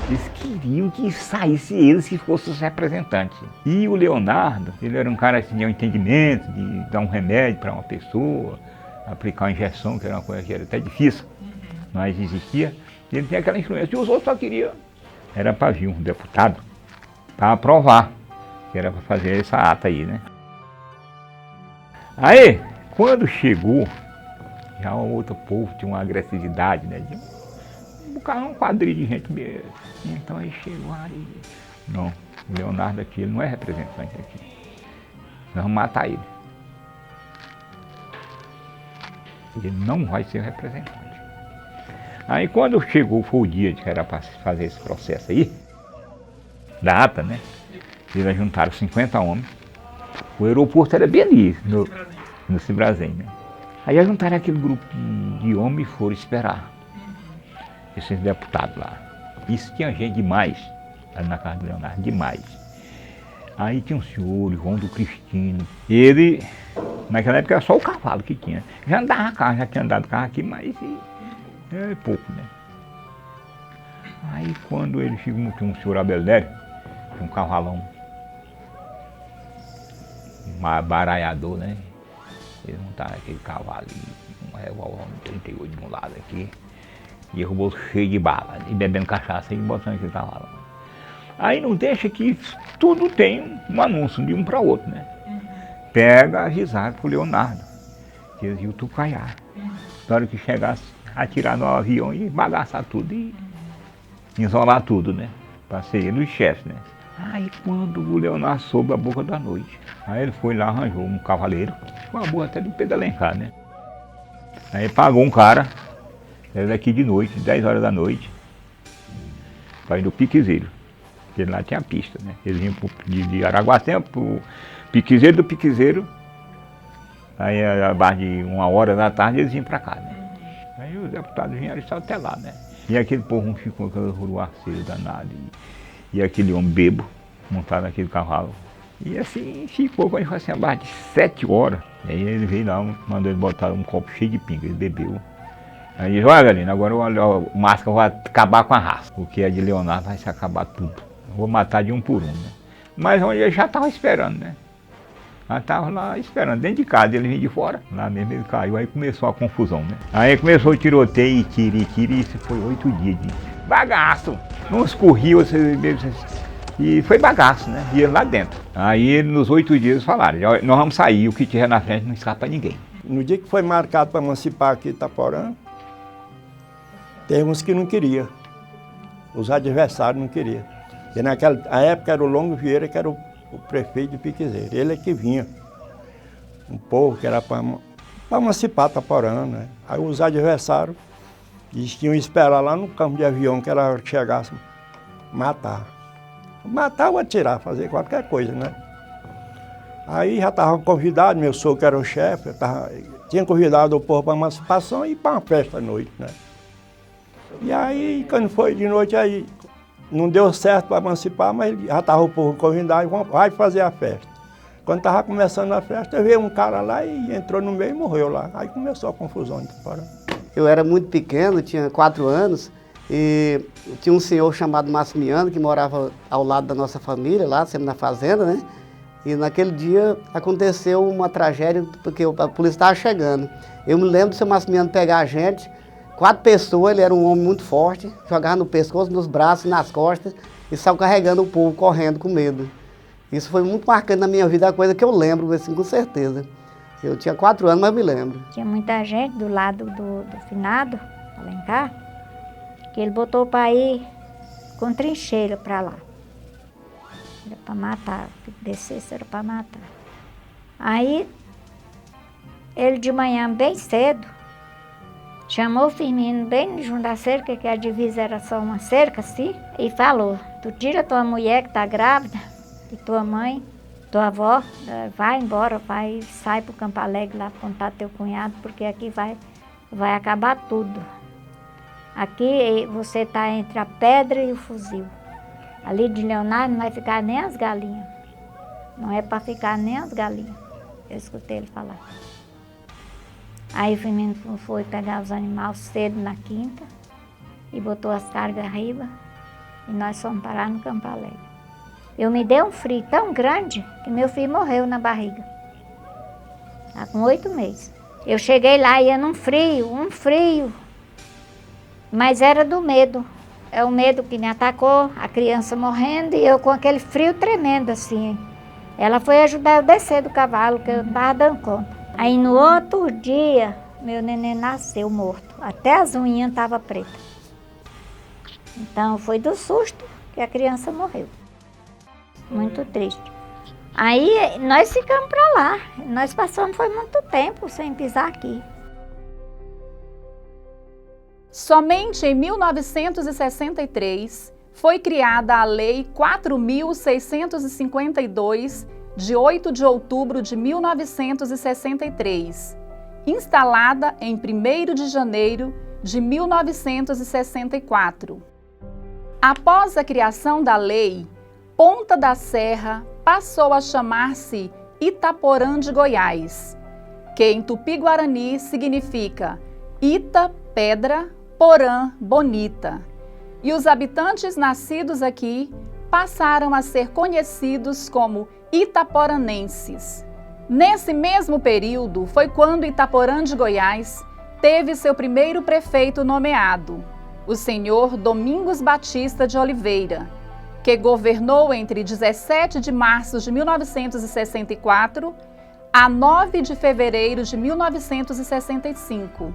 Eles queriam que saísse eles que fossem os representantes. E o Leonardo, ele era um cara que tinha um entendimento de dar um remédio para uma pessoa, aplicar uma injeção, que era uma coisa que era até difícil, mas existia. E ele tinha aquela influência. E os outros só queriam, era para vir um deputado, para aprovar, que era para fazer essa ata aí, né? Aí, quando chegou, já um outro povo tinha uma agressividade, né? Um quadrilho de gente mesmo. Então aí chegou aí. Não, O Leonardo aqui, ele não é representante aqui. Nós vamos matar ele. Ele não vai ser representante. Aí quando chegou, foi o dia que era para fazer esse processo aí, da ata, né? Eles juntaram 50 homens. O aeroporto era bem ali, no Cibrazen, né? Aí juntaram aquele grupo de homens e foram esperar esses deputados lá. Isso tinha gente demais, ali na casa do Leonardo, demais. Aí tinha um senhor, João do Cristino. Ele, naquela época era só o cavalo que tinha. Já andava carro, já tinha andado carro aqui, mas é pouco, né? Aí quando ele chegou, tinha um senhor Abelnério, tinha um cavalão, um baralhador, né? Eles montaram aquele cavalo, um revólver 38 de um lado aqui, e o bolso cheio de bala, e bebendo cachaça e botando aquele cavalo. Aí não deixa que tudo tem um anúncio de um para outro, né? Pega avisar pro Leonardo, que eles iam tucaiar. Na hora que chegasse, atirar no avião e bagaçar tudo e isolar tudo, né? Para ser ele o chefe, né? Aí quando o Leonardo soube a boca da noite, aí ele foi lá, arranjou um cavaleiro, com a boa até do Pedro Alencar, né? Aí pagou um cara, era daqui de noite, 10 horas da noite, para ir no Piquezeiro, porque lá tinha pista, né? Eles iam de Araguacema pro Piquezeiro, do Piquezeiro, aí abaixo de 1h da tarde eles iam para cá, né? Aí os deputados vieram e estavam até lá, né? E aquele povo ficou com aquele ruruaceiro danado, e aquele homem bebo, montado naquele cavalo. E assim ficou, quando foi assim, abaixo de 7 horas. E aí ele veio lá, mandou ele botar um copo cheio de pinga, ele bebeu. Aí ele disse, olha Galina, agora o Máscara vai acabar com a raça, porque a de Leonardo vai se acabar tudo. Eu vou matar de um por um, né? Mas onde ele já estava esperando, né? Já estava lá esperando, dentro de casa, ele vinha de fora. Lá mesmo ele caiu, aí começou a confusão, né? Aí começou o tiroteio, e isso foi 8 dias de bagaço. Uns corriam, e foi bagaço, né? E ele lá dentro. Aí nos 8 dias falaram, nós vamos sair, o que tiver na frente não escapa ninguém. No dia que foi marcado para emancipar aqui em Itaporã, teve uns que não queriam. Os adversários não queriam. E naquela época era o Longo Vieira, que era o prefeito de Piquezeiro. Ele é que vinha. Um povo que era para emancipar Itaporã, né? Aí os adversários, eles tinham que esperar lá no campo de avião, que era que chegasse matar. Matar ou atirar, fazer qualquer coisa, né? Aí já estavam convidados, meu sogro que era o chefe, tinha convidado o povo para emancipação e para uma festa à noite, né? E aí, quando foi de noite, aí não deu certo para emancipar, mas já estava o povo convidado, vai fazer a festa. Quando estava começando a festa, veio um cara lá e entrou no meio e morreu lá. Aí começou a confusão. Eu era muito pequeno, tinha 4 anos, e tinha um senhor chamado Massimiano, que morava ao lado da nossa família, lá, sempre na fazenda, né? E naquele dia aconteceu uma tragédia, porque a polícia estava chegando. Eu me lembro do seu Massimiano pegar a gente, 4 pessoas, ele era um homem muito forte, jogava no pescoço, nos braços e nas costas, e saiu carregando o povo, correndo com medo. Isso foi muito marcante na minha vida, é uma coisa que eu lembro, assim, com certeza. Eu tinha 4 anos, mas me lembro. Tinha muita gente do lado do finado, Alencar, que ele botou para ir com trincheira para lá. Era para matar, se descesse era para matar. Aí, ele de manhã, bem cedo, chamou o Firmino bem junto da cerca, que a divisa era só uma cerca assim, e falou, tu tira tua mulher que tá grávida, e tua mãe, tua avó, vai embora, sai pro Campo Alegre lá contar teu cunhado, porque aqui vai acabar tudo. Aqui você tá entre a pedra e o fuzil. Ali de Leonardo não vai ficar nem as galinhas. Não é para ficar nem as galinhas. Eu escutei ele falar. Aí o Firmino foi pegar os animais cedo na quinta e botou as cargas arriba e nós fomos parar no Campo Alegre. Eu me dei um frio tão grande que meu filho morreu na barriga. Tá com 8 meses. Eu cheguei lá e ia num frio, mas era do medo. É o medo que me atacou, a criança morrendo e eu com aquele frio tremendo assim. Ela foi ajudar eu a descer do cavalo, que eu não estava dando conta. Aí no outro dia, meu neném nasceu morto. Até as unhas estavam pretas. Então foi do susto que a criança morreu. muito triste. Aí nós ficamos para lá, nós passamos foi muito tempo sem pisar aqui. Somente em 1963 foi criada a Lei 4.652, de 8 de outubro de 1963, instalada em 1º de janeiro de 1964. Após a criação da lei, Ponta da Serra passou a chamar-se Itaporã de Goiás, que em tupi-guarani significa Ita, pedra, Porã, bonita. E os habitantes nascidos aqui passaram a ser conhecidos como itaporanenses. Nesse mesmo período foi quando Itaporã de Goiás teve seu primeiro prefeito nomeado, o senhor Domingos Batista de Oliveira, que governou entre 17 de março de 1964 a 9 de fevereiro de 1965.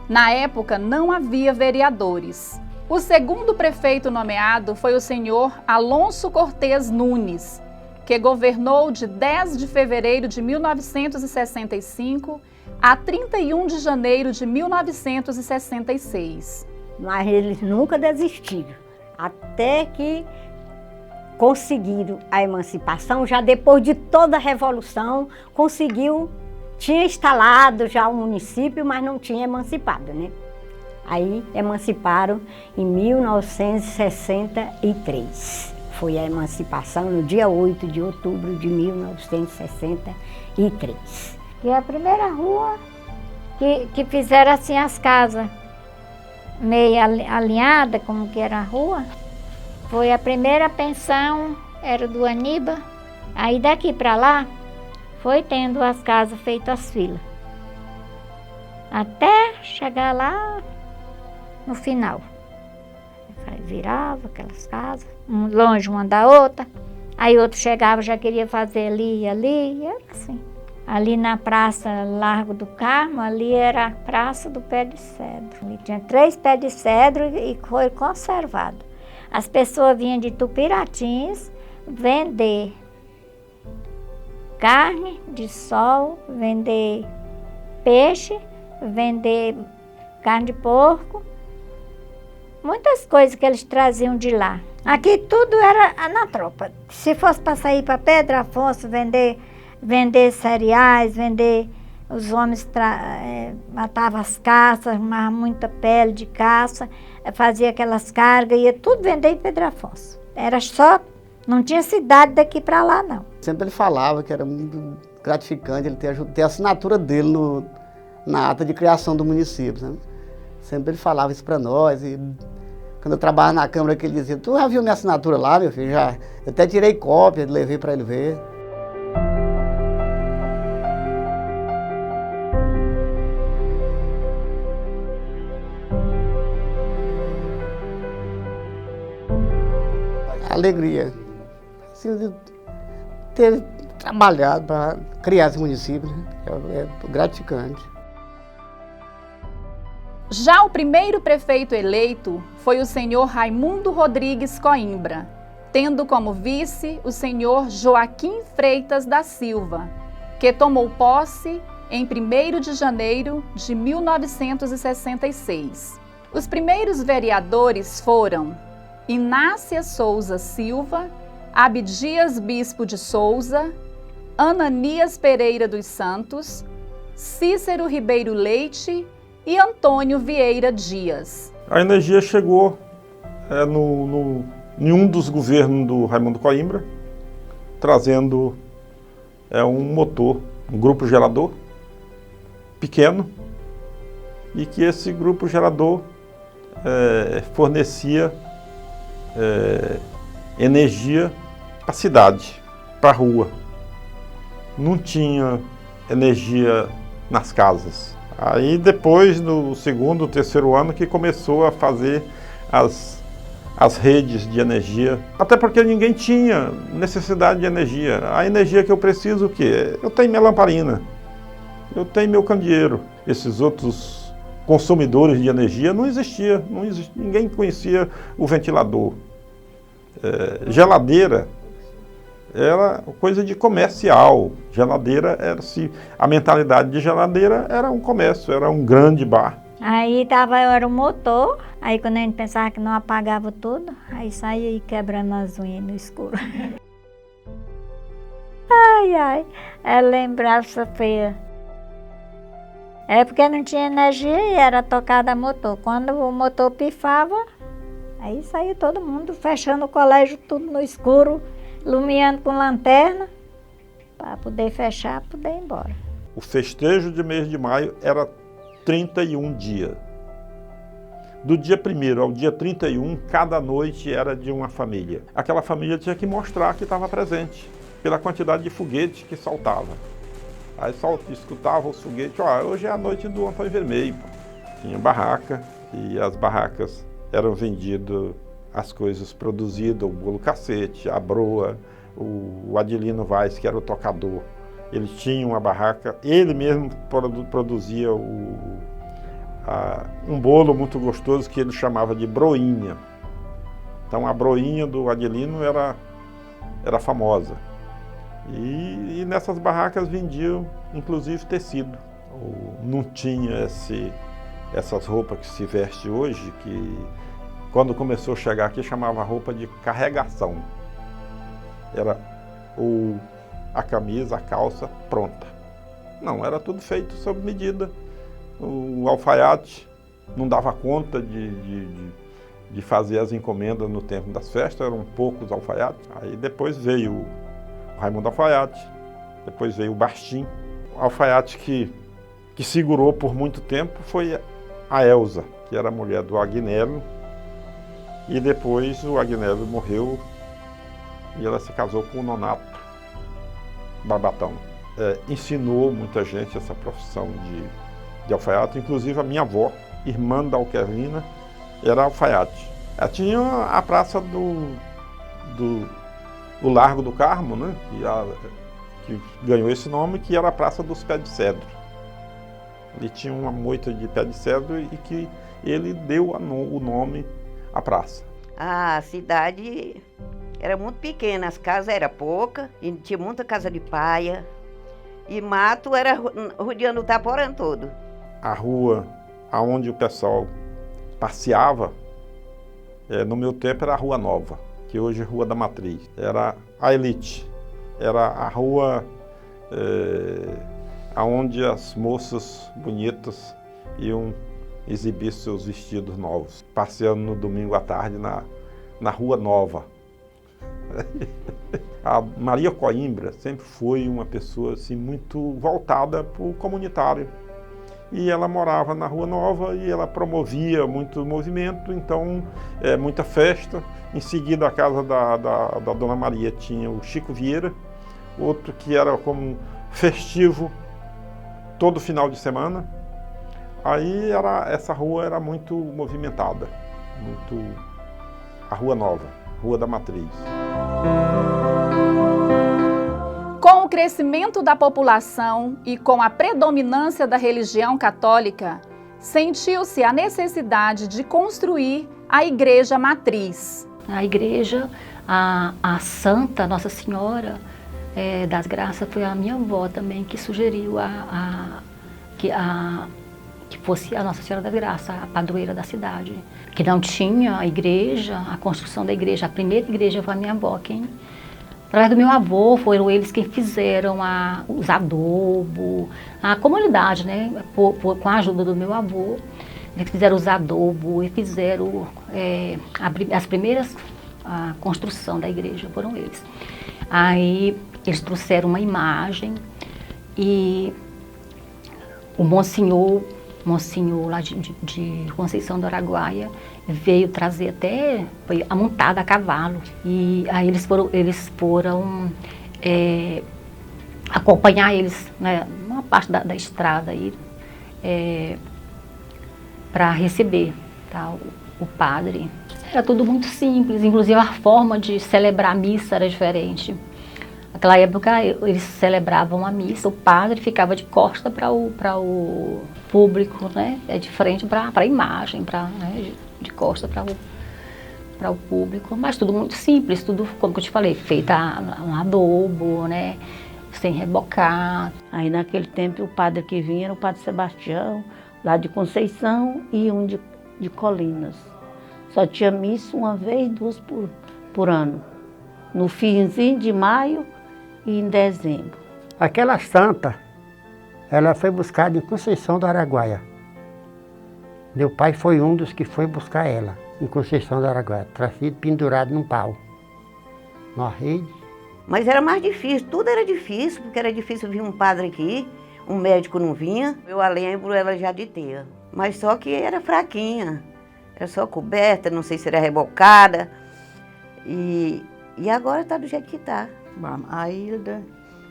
Na época não havia vereadores. O segundo prefeito nomeado foi o senhor Alonso Cortez Nunes, que governou de 10 de fevereiro de 1965 a 31 de janeiro de 1966. Mas eles nunca desistiram, até que conseguiram a emancipação. Já depois de toda a Revolução, tinha instalado já o município, mas não tinha emancipado, né? Aí emanciparam em 1963. Foi a emancipação no dia 8 de outubro de 1963. E a primeira rua que fizeram assim as casas meio alinhada, como que era a rua, foi a primeira pensão, era do Aníbal. Aí daqui para lá foi tendo as casas feitas as filas, até chegar lá no final. Aí virava aquelas casas, longe uma da outra. Aí outro chegava, já queria fazer ali e ali, e era assim. Ali na Praça Largo do Carmo, ali era a Praça do Pé de Cedro. Ali tinha 3 pés de cedro e foi conservado. As pessoas vinham de Tupiratins vender carne de sol, vender peixe, vender carne de porco, muitas coisas que eles traziam de lá. Aqui tudo era na tropa. Se fosse para sair para Pedro Afonso vender cereais, os homens matavam as caças, arrumavam muita pele de caça, fazia aquelas cargas, ia tudo vender em Pedro Afonso. Era só, não tinha cidade daqui para lá, não. Sempre ele falava que era muito gratificante ele ter a assinatura dele na ata de criação do município, sabe? Sempre ele falava isso para nós. E quando eu trabalhava na Câmara, que ele dizia: tu já viu minha assinatura lá, meu filho? Já. Eu até tirei cópia, levei para ele ver. Alegria, assim, de ter trabalhado para criar esse município, né? É gratificante. Já o primeiro prefeito eleito foi o senhor Raimundo Rodrigues Coimbra, tendo como vice o senhor Joaquim Freitas da Silva, que tomou posse em 1º de janeiro de 1966. Os primeiros vereadores foram Inácia Souza Silva, Abdias Bispo de Souza, Ananias Pereira dos Santos, Cícero Ribeiro Leite e Antônio Vieira Dias. A energia chegou em um dos governos do Raimundo Coimbra, trazendo um motor, um grupo gerador pequeno, e que esse grupo gerador fornecia energia para a cidade, para a rua. Não tinha energia nas casas. Aí depois, no 2º, 3º ano, que começou a fazer as redes de energia. Até porque ninguém tinha necessidade de energia. A energia que eu preciso, o quê? Eu tenho minha lamparina, eu tenho meu candeeiro. Esses outros consumidores de energia não existia, ninguém conhecia o ventilador. Geladeira era coisa de comercial. Geladeira a mentalidade de geladeira era um comércio, era um grande bar. Aí era o motor, aí quando a gente pensava que não apagava tudo, aí saía aí quebrando as unhas no escuro. Ai, é lembrança feia. É porque não tinha energia e era tocada a motor. Quando o motor pifava, aí saía todo mundo fechando o colégio tudo no escuro, iluminando com lanterna, para poder fechar, poder ir embora. O festejo de mês de maio era 31 dias. Do dia 1º ao dia 31, cada noite era de uma família. Aquela família tinha que mostrar que estava presente, pela quantidade de foguetes que saltava. Aí só escutava os foguetes, hoje é a noite do Antônio Vermelho. Tinha barraca e as barracas eram vendidas as coisas produzidas, o bolo cacete, a broa, o Adilino Vaz, que era o tocador. Ele tinha uma barraca, ele mesmo produzia um bolo muito gostoso que ele chamava de broinha. Então a broinha do Adilino era famosa. E nessas barracas vendiam inclusive tecido. Não tinha essas roupas que se veste hoje, que quando começou a chegar aqui chamava roupa de carregação. Era a camisa, a calça pronta. Não, era tudo feito sob medida. O alfaiate não dava conta de fazer as encomendas no tempo das festas, eram poucos alfaiates. Aí depois veio o Raimundo Alfaiate, depois veio o Bastim. O alfaiate que segurou por muito tempo foi a Elza, que era a mulher do Agnello, e depois o Agnello morreu e ela se casou com o Nonato Barbatão. Ensinou muita gente essa profissão de alfaiate, inclusive a minha avó, irmã da Alquerina, era alfaiate. Ela tinha a praça do Largo do Carmo, né, que ganhou esse nome, que era a Praça dos Pés de Cedro. Ele tinha uma moita de pé de cedro e que ele deu o nome à praça. A cidade era muito pequena, as casas eram poucas, e tinha muita casa de paia, e mato era rodeando o Itaporã todo. A rua onde o pessoal passeava, no meu tempo era a Rua Nova, que hoje é Rua da Matriz. Era a elite, era a rua onde as moças bonitas iam exibir seus vestidos novos, passeando no domingo à tarde na Rua Nova. A Maria Coimbra sempre foi uma pessoa assim, muito voltada para o comunitário. E ela morava na Rua Nova e ela promovia muito movimento, então muita festa. Em seguida, a casa da Dona Maria tinha o Chico Vieira, outro que era como festivo todo final de semana. Aí essa rua era muito movimentada, a Rua Nova, Rua da Matriz. Com o crescimento da população e com a predominância da religião católica, sentiu-se a necessidade de construir a igreja matriz. A igreja, a Santa Nossa Senhora das Graças, foi a minha avó também que sugeriu que fosse a Nossa Senhora das Graças, a padroeira da cidade. Que não tinha a igreja, a construção da igreja, a primeira igreja foi a minha avó quem... Através do meu avô, foram eles que fizeram os adobos, a comunidade, né? Com a ajuda do meu avô, eles fizeram os adobos e fizeram as primeiras construção da igreja, foram eles. Aí eles trouxeram uma imagem e o Monsenhor lá de Conceição do Araguaia veio trazer foi amontada a cavalo. E aí eles foram acompanhar eles, né, uma parte da estrada aí, para receber, tá, o padre. Era tudo muito simples, inclusive a forma de celebrar a missa era diferente. Naquela época eles celebravam a missa, o padre ficava de costa para o público, né? De frente para a imagem, né? De costa para para o público, mas tudo muito simples, tudo, como eu te falei, feito um adobo, né? Sem rebocar. Aí naquele tempo o padre que vinha era o padre Sebastião, lá de Conceição, e um de Colinas. Só tinha missa uma vez, duas por ano. No finzinho de maio e em dezembro. Aquela santa, ela foi buscada em Conceição do Araguaia. Meu pai foi um dos que foi buscar ela, em Conceição do Araguaia, trazido pendurado num pau, numa rede. Mas era mais difícil, tudo era difícil, porque era difícil vir um padre aqui, um médico não vinha. Eu a lembro ela já de ter, mas só que era fraquinha, era só coberta, não sei se era rebocada. E agora está do jeito que está. A Hilda,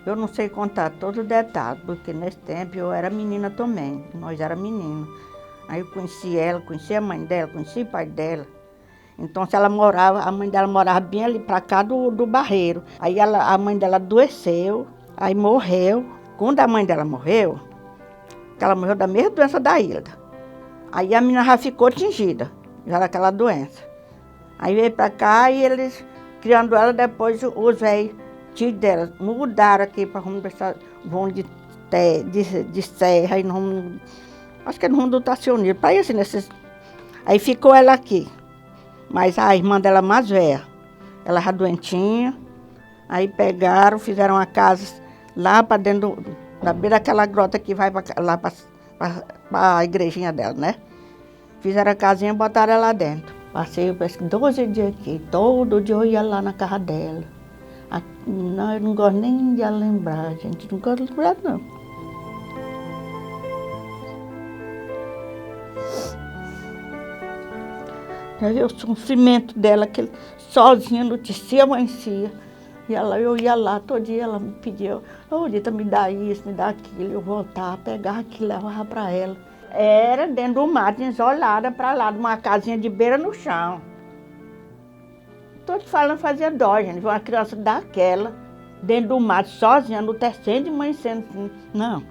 eu não sei contar todos os detalhes, porque nesse tempo eu era menina também, nós era menino. Aí eu conheci ela, conheci a mãe dela, conheci o pai dela. Então, se ela morava, a mãe dela morava bem ali para cá do Barreiro. Aí a mãe dela adoeceu, aí morreu. Quando a mãe dela morreu, ela morreu da mesma doença da Hilda. Aí a menina já ficou atingida, já era aquela doença. Aí veio para cá e eles, criando ela, depois os velhos, tios dela, mudaram aqui para rumo de serra, e no rumo, acho que é no rumo do Tacioneiro, para isso, nesses. Aí ficou ela aqui. Mas a irmã dela mais velha, ela já doentinha, aí pegaram, fizeram uma casa lá para dentro, na beira daquela grota que vai lá para a igrejinha dela, né? Fizeram a casinha e botaram ela lá dentro. Passei, eu penso, 12 dias aqui, todo dia eu ia lá na casa dela. Não, eu não gosto nem de lembrar, gente, não gosto de lembrar, não. Já viu o sofrimento dela, que sozinha, notícia, amanhecia. E eu ia lá, todo dia ela me pedia, Rita, me dá isso, me dá aquilo. Eu voltava, pegava aquilo, levava para ela. Era dentro do mato, isolada para lá, de uma casinha de beira no chão. Tô te falando, fazia dó, gente, ver uma criança daquela, dentro do mato, sozinha, anoitecendo e amanhecendo. Não.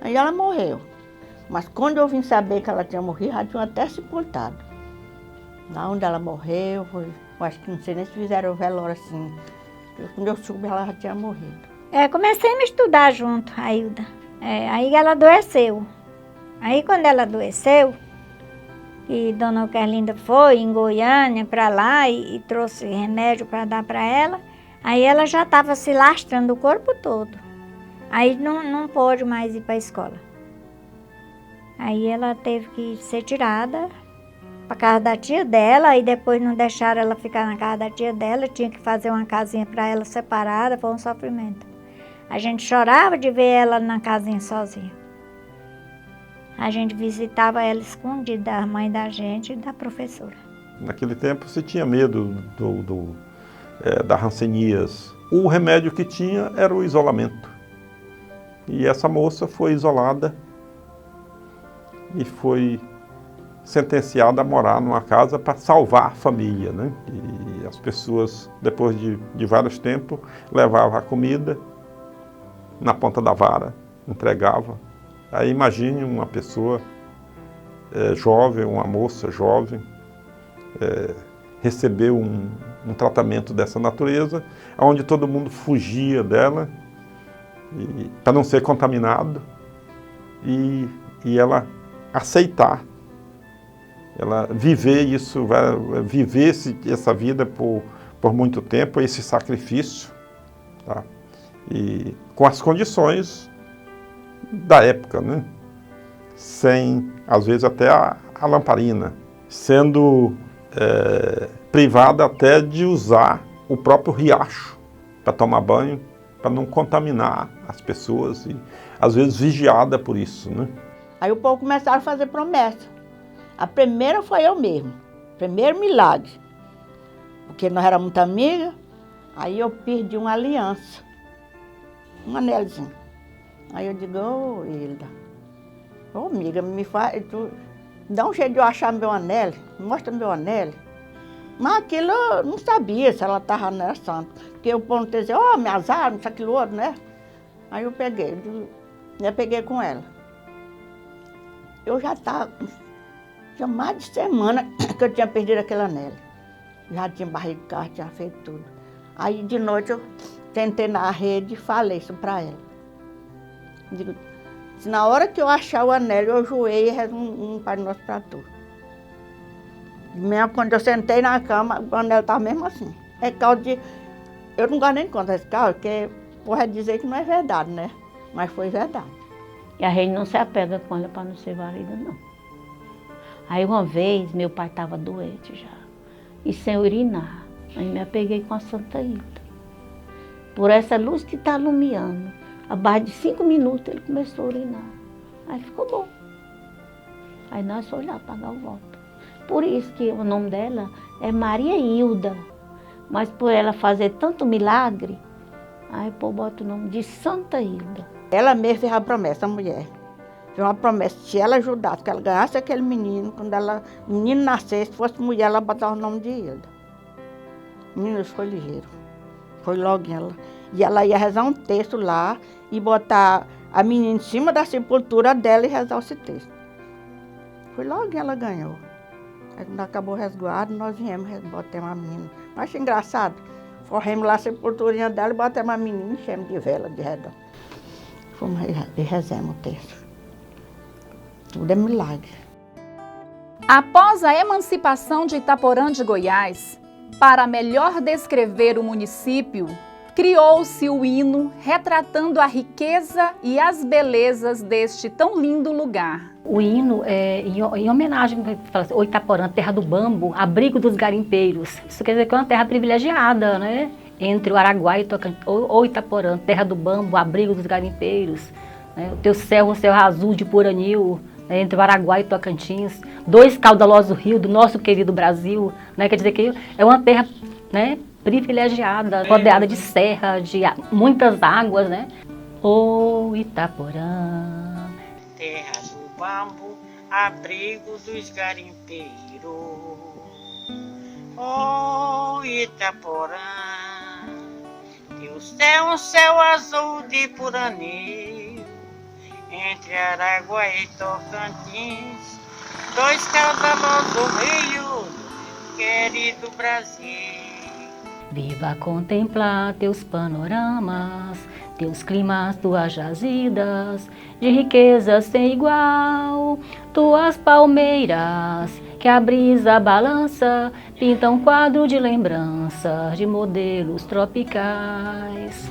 Aí ela morreu. Mas quando eu vim saber que ela tinha morrido, já tinha até sepultado. Lá onde ela morreu, eu acho que não sei nem se fizeram o velório assim. Quando eu soube, ela já tinha morrido. Comecei a me estudar junto, a Hilda. Aí ela adoeceu. Aí quando ela adoeceu, e Dona Kerlinda foi em Goiânia para lá e trouxe remédio para dar para ela, aí ela já estava se lastrando o corpo todo. Aí não pôde mais ir para a escola. Aí ela teve que ser tirada para casa da tia dela, e depois não deixaram ela ficar na casa da tia dela, tinha que fazer uma casinha para ela separada, foi um sofrimento. A gente chorava de ver ela na casinha sozinha. A gente visitava ela escondida da mãe da gente e da professora. Naquele tempo se tinha medo da hanseníase. O remédio que tinha era o isolamento. E essa moça foi isolada e foi sentenciada a morar numa casa para salvar a família, né? E as pessoas, depois de vários tempos, levavam a comida na ponta da vara, entregavam. Aí imagine uma pessoa jovem, uma moça jovem, receber um tratamento dessa natureza, onde todo mundo fugia dela, para não ser contaminado, e ela aceitar, ela viver isso, viver essa vida por muito tempo, esse sacrifício, tá? E com as condições da época, né? Sem, às vezes, até a lamparina, sendo privada até de usar o próprio riacho para tomar banho, para não contaminar as pessoas, e às vezes vigiada por isso, né? Aí o povo começaram a fazer promessa. A primeira foi eu mesmo, primeiro milagre. Porque nós éramos muito amigas, aí eu perdi uma aliança, um anelzinho. Aí eu digo, ô Hilda, ô amiga, me faz, dá um jeito de eu achar meu anel, mostra meu anel. Mas aquilo eu não sabia se ela estava nessa santa. Porque o povo dizia, ó, minhas armas, aquilo outro, né? Aí eu peguei com ela. Eu já estava tinha mais de semana que eu tinha perdido aquele anel. Já tinha barriga de carro, tinha feito tudo. Aí de noite eu tentei na rede e falei isso para ela. Digo, se na hora que eu achar o anel, eu ajoelho e rezo um Pai Nosso para tu. Mesmo quando eu sentei na cama, o anel estava mesmo assim. É causa de... Eu não gosto nem de contar esse caso, porque porra dizer que não é verdade, né? Mas foi verdade. E a gente não se apega com ela para não ser varida, não. Aí uma vez, meu pai estava doente já, e sem urinar. Aí me apeguei com a Santa Hilda. Por essa luz que está alumiando, abaixo de 5 minutos ele começou a urinar. Aí ficou bom. Aí nós fomos lá pagar o voto. Por isso que o nome dela é Maria Hilda. Mas por ela fazer tanto milagre, aí o povo bota o nome de Santa Hilda. Ela mesma fez a promessa, a mulher. Fez uma promessa, se ela ajudasse, que ela ganhasse aquele menino, quando o menino nascesse, se fosse mulher, ela botava o nome de Hilda. O menino foi ligeiro. Foi logo ela. E ela ia rezar um texto lá e botar a menina em cima da sepultura dela e rezar esse texto. Foi logo ela ganhou. Aí quando acabou o resguardo, nós viemos e botamos a menina. Mas achei engraçado. Corremos lá a sepulturinha dela e botamos a menina, enchemos de vela, de redor. Fomos e rezamos o texto. Tudo é milagre. Após a emancipação de Itaporã de Goiás, para melhor descrever o município, criou-se o hino retratando a riqueza e as belezas deste tão lindo lugar. O hino é em homenagem ao Itaporã, terra do bambu, abrigo dos garimpeiros. Isso quer dizer que é uma terra privilegiada, né? Entre o Araguaia e Tocantins, ou Itaporã, terra do bambu, abrigo dos garimpeiros. Né? O teu céu, um céu azul de Puranil, né? Entre o Araguaia e Tocantins. 2 caudalosos rios do nosso querido Brasil. Né? Quer dizer que é uma terra, né, privilegiada, rodeada de serra, de muitas águas, né? Ô Itaporã, terra do bambu, abrigo dos garimpeiros. Ô Itaporã, teu céu um céu azul de Puranil, entre Araguaia e Tocantins, 2 caudalosos rios, querido Brasil. Viva contemplar teus panoramas, teus climas, tuas jazidas, de riqueza sem igual, tuas palmeiras, que a brisa balança, pintam um quadro de lembranças de modelos tropicais.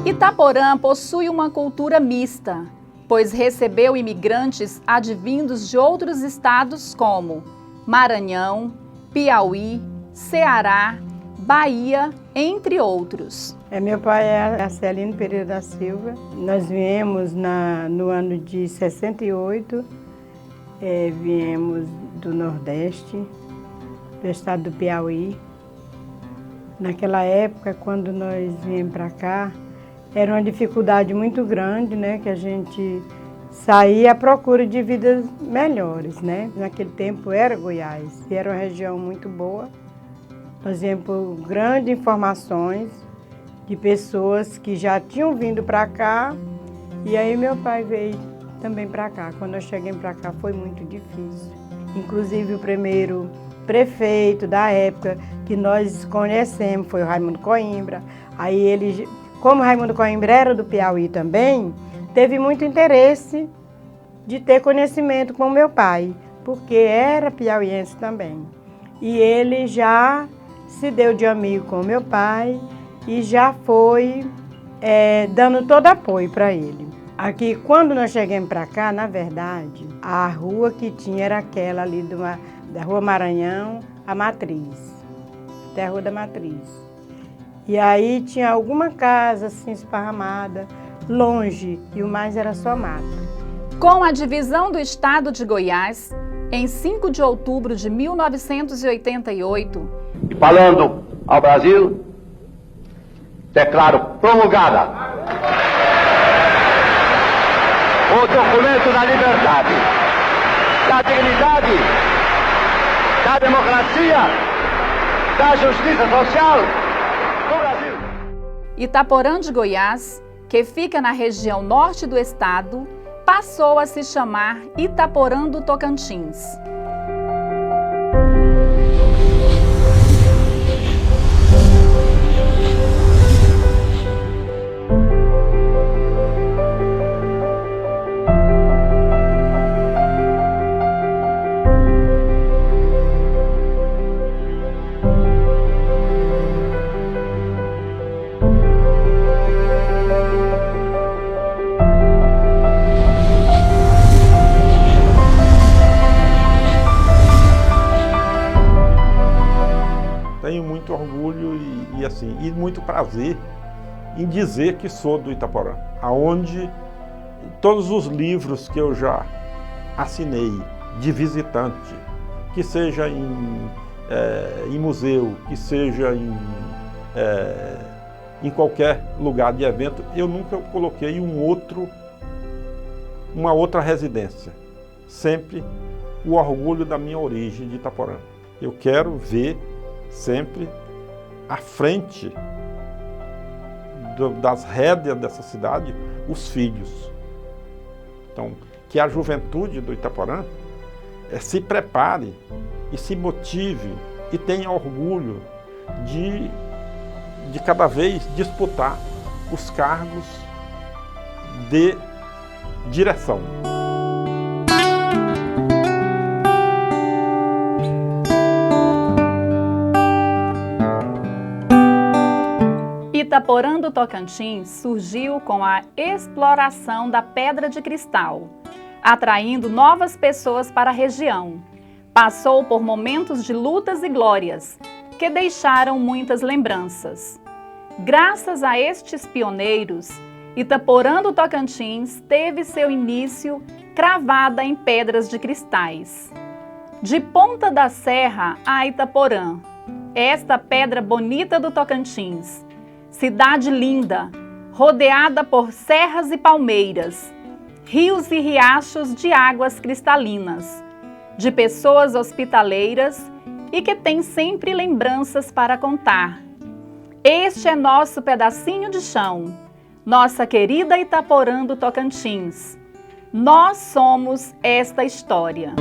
Itaporã possui uma cultura mista, pois recebeu imigrantes advindos de outros estados como Maranhão, Piauí, Ceará, Bahia, entre outros. Meu pai é Arcelino Pereira da Silva. Nós viemos no ano de 68, viemos do Nordeste, do estado do Piauí. Naquela época, quando nós viemos para cá, era uma dificuldade muito grande, né, que a gente saía à procura de vidas melhores, né? Naquele tempo era Goiás, e era uma região muito boa. Nós viemos por grandes informações de pessoas que já tinham vindo para cá, e aí meu pai veio também para cá. Quando nós chegamos para cá foi muito difícil. Inclusive o primeiro prefeito da época que nós conhecemos foi o Raimundo Coimbra. Aí ele, como Raimundo Coimbra era do Piauí também, teve muito interesse de ter conhecimento com meu pai, porque era piauiense também. E ele já se deu de amigo com meu pai e já foi dando todo apoio para ele. Aqui, quando nós chegamos para cá, na verdade, a rua que tinha era aquela ali da Rua Maranhão, a Matriz, até a Rua da Matriz. E aí tinha alguma casa assim esparramada, longe, e o mais era só mato. Com a divisão do estado de Goiás, em 5 de outubro de 1988... E falando ao Brasil, declaro promulgada o documento da liberdade, da dignidade, da democracia, da justiça social do Brasil. Itaporã de Goiás, que fica na região norte do estado, passou a se chamar Itaporã do Tocantins. Tenho muito orgulho e muito prazer em dizer que sou do Itaporã, aonde todos os livros que eu já assinei de visitante, que seja em museu, que seja em qualquer lugar de evento, eu nunca coloquei uma outra residência. Sempre o orgulho da minha origem de Itaporã. Eu quero ver sempre à frente das rédeas dessa cidade os filhos. Então, que a juventude do Itaporã se prepare e se motive e tenha orgulho de cada vez disputar os cargos de direção. Itaporã do Tocantins surgiu com a exploração da pedra de cristal, atraindo novas pessoas para a região. Passou por momentos de lutas e glórias, que deixaram muitas lembranças. Graças a estes pioneiros, Itaporã do Tocantins teve seu início cravada em pedras de cristais. De Ponta da Serra a Itaporã, esta pedra bonita do Tocantins, cidade linda, rodeada por serras e palmeiras, rios e riachos de águas cristalinas, de pessoas hospitaleiras e que tem sempre lembranças para contar. Este é nosso pedacinho de chão, nossa querida Itaporã do Tocantins. Nós somos esta história.